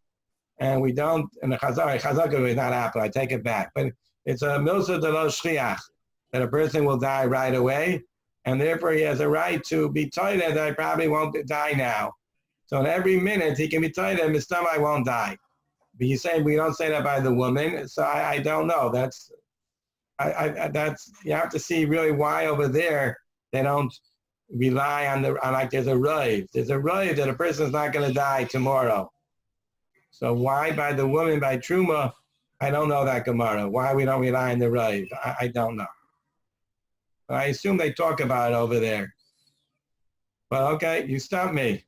and we don't, and the chazaka is not apple, I take it back. But it's a milsa de lo shchiach, that a person will die right away, and therefore he has a right to be told that I probably won't die now. So in every minute he can be told that Mr. I won't die. But you say we don't say that by the woman, so I don't know. That's you have to see really why over there they don't rely on like there's a rave. There's a rave that a person's not going to die tomorrow. So why by the woman, by Truma, I don't know that Gemara. Why we don't rely on the rave, I don't know. But I assume they talk about it over there. Well, okay, you stop me.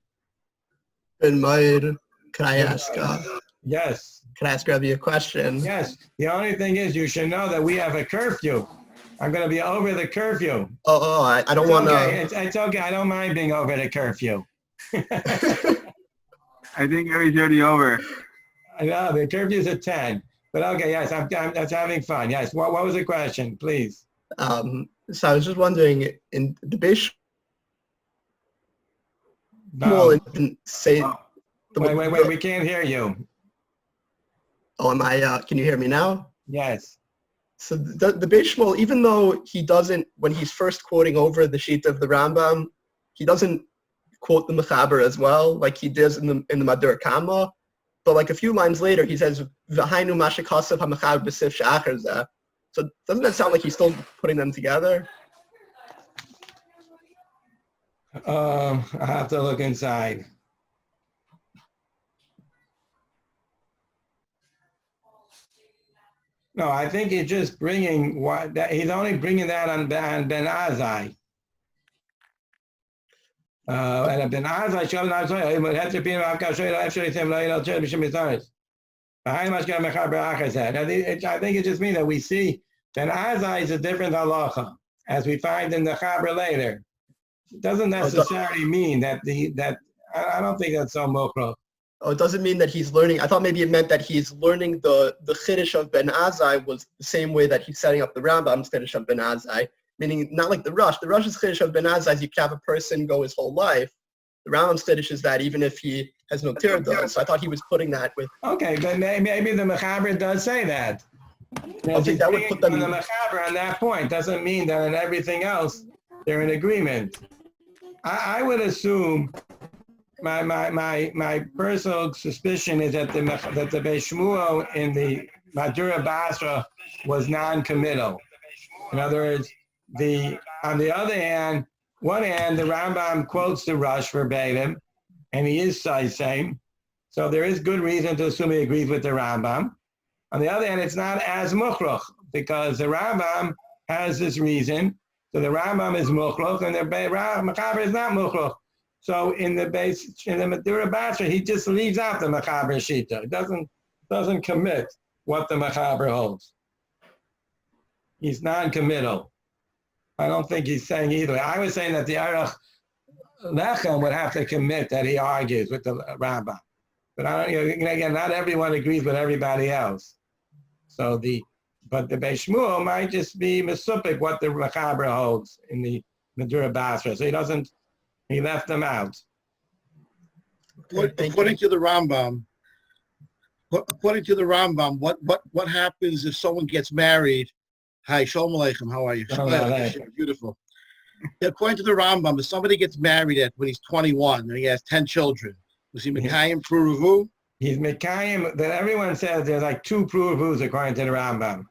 And Mayer, can I ask? Yes. Can I ask Rabbi a question? Yes. The only thing is you should know that we have a curfew. I'm going to be over the curfew. I don't want to. It's okay. I don't mind being over the curfew. I think he's already over. I know, the curfew's at 10. But okay, yes, I'm having fun. Yes. What was the question, please? So I was just wondering, in the Beis Shmuel didn't say. Wait, we can't hear you. Oh, am I? Can you hear me now? Yes. So the Beis Shmuel, even though he doesn't, when he's first quoting over the sheet of the Rambam, he doesn't quote the Mechaber as well, like he does in the Madur Kama. But like a few lines later, he says, "V'hainu mashikasav ha'mechaber b'sif she'achar zeh." So doesn't that sound like he's still putting them together? I have to look inside. No, I think he's just bringing he's only bringing that on Ben Azai. And Ben Azai showed not so. But had to be actually I think it just means that we see Ben Azai is a different halacha, as we find in the Chaber later. It doesn't necessarily mean that I don't think that's so mukro. Oh, it doesn't mean that he's learning. I thought maybe it meant that he's learning the Chiddush of Ben Azai was the same way that he's setting up the Rambam's Chiddush of Ben Azai, meaning not like the Rush. The Rush's Chiddush of Ben Azai is you can have a person go his whole life. The Rambam's Chiddush is that even if he has no tirdah, so I thought he was putting that with. Okay, but maybe the Mechaber does say that. I think that would put them in the Mechaber on that point. Doesn't mean that in everything else they're in agreement. I would assume. My personal suspicion is that the Beis Shmuel in the Madura Basra was non-committal. In other words, on the other hand, one hand, the Rambam quotes the Rush verbatim, and he is same. So there is good reason to assume he agrees with the Rambam. On the other hand, it's not as mukhrach, because the Rambam has this reason. So the Rambam is mukhrach, and the Mechaber is not mukhrach. So in the Madura Basra, he just leaves out the Mechaber Shita. It doesn't commit what the Mechaber holds. He's non-committal. I don't think he's saying either. I was saying that the Aruch Lechem would have to commit that he argues with the Rambam. But again, not everyone agrees with everybody else. But the Beis Shmuel might just be mesupik what the Mechaber holds in the Madura Basra. So he left them out. According to the Rambam, what happens if someone gets married? Hi, Shalom Aleichem, how are you? Beautiful. According to the Rambam, if somebody gets married when he's 21 and he has 10 children, was he Mekayim Pruruvu? He's Mekayim, that everyone says there's like 2 Pruruvus according to the Rambam.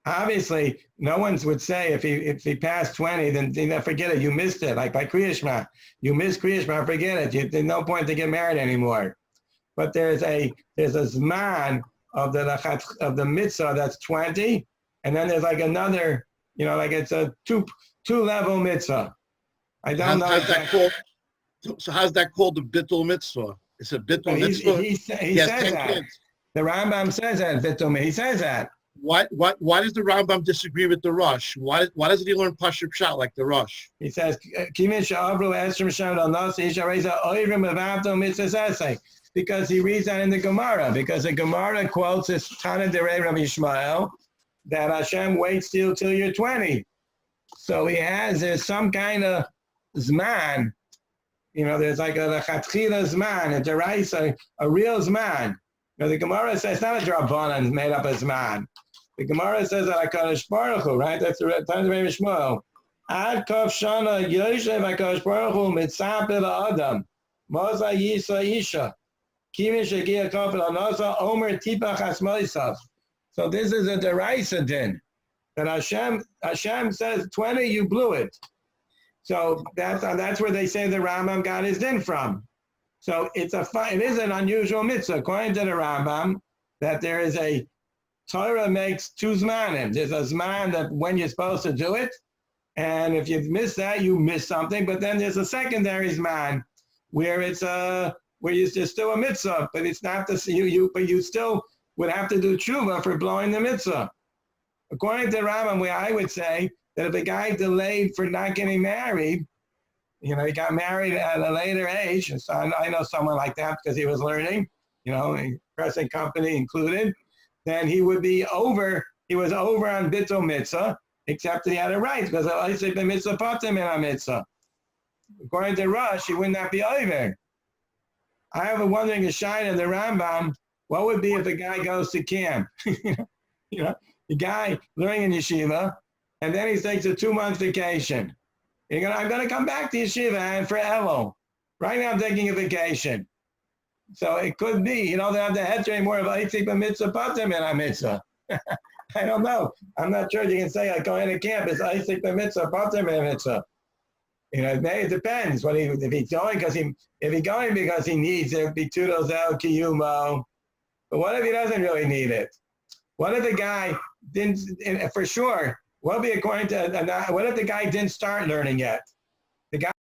Obviously, no one would say if he passed 20, then forget it. You missed it. Like by Kriya Shema, you missed Kriya Shema, forget it. There's no point to get married anymore. But there's a zman of the mitzvah that's 20, and then there's like another, like it's a two-level mitzvah. I don't know. So how's that called the bittul mitzvah? It's a bittul mitzvah. He says that. Kids. The Rambam says that bittul. He says that. Why does the Rambam disagree with the Rush? Why doesn't he learn Pashut Pshat like the Rush? He says, because he reads that in the Gemara, because the Gemara quotes this Tana Derei Rabbi Yishmael, that Hashem waits till you're 20. So there's some kind of zman, there's like a chatchila zman, a deraisa, a real zman. The Gemara says it's not a drabanan made up of zman. The Gemara says that HaKadosh Baruch Hu, right? That's the Tana Derei Yishmael. Ad Kov Shana Yoshev HaKadosh Baruch Hu Mitzapeh La'adam. Moza Yisa Isha. Kimi Shegia Kofel Anosa Omer Tipach Asmoisav. So this is a deraisa din. That Hashem says 20, you blew it. So that's where they say the Rambam got his din from. So it is an unusual mitzvah, according to the Rambam, that there is a Torah makes two zmanim. There's a zman that when you're supposed to do it, and if you miss that, you miss something. But then there's a secondary zman where it's where it's still a mitzvah, but it's not the but you still would have to do tshuva for blowing the mitzvah. According to Rambam, where I would say that if a guy delayed for not getting married, he got married at a later age, and so I know someone like that because he was learning, present company included, then he would be over. He was over on bittul mitzvah, except that he had a right because I say the mitzvah patim in a mitzvah. According to Rush, he would not be over. I have a wondering a shine in the Rambam. What would be if a guy goes to camp? The guy learning in yeshiva, and then he takes a 2-month vacation. I'm going to come back to yeshiva and for Elul. Right now I'm taking a vacation. So it could be, they don't have the head anymore of Aitzik mitzvah patim in a mitzvah. I don't know. I'm not sure you can say like going to camp is Aitzik mitzvah patim in a mitzvah. It depends. If he's going because he needs it, be tudos el kiyumo. But what if he doesn't really need it? What if the guy didn't, for sure, what if the guy didn't start learning yet?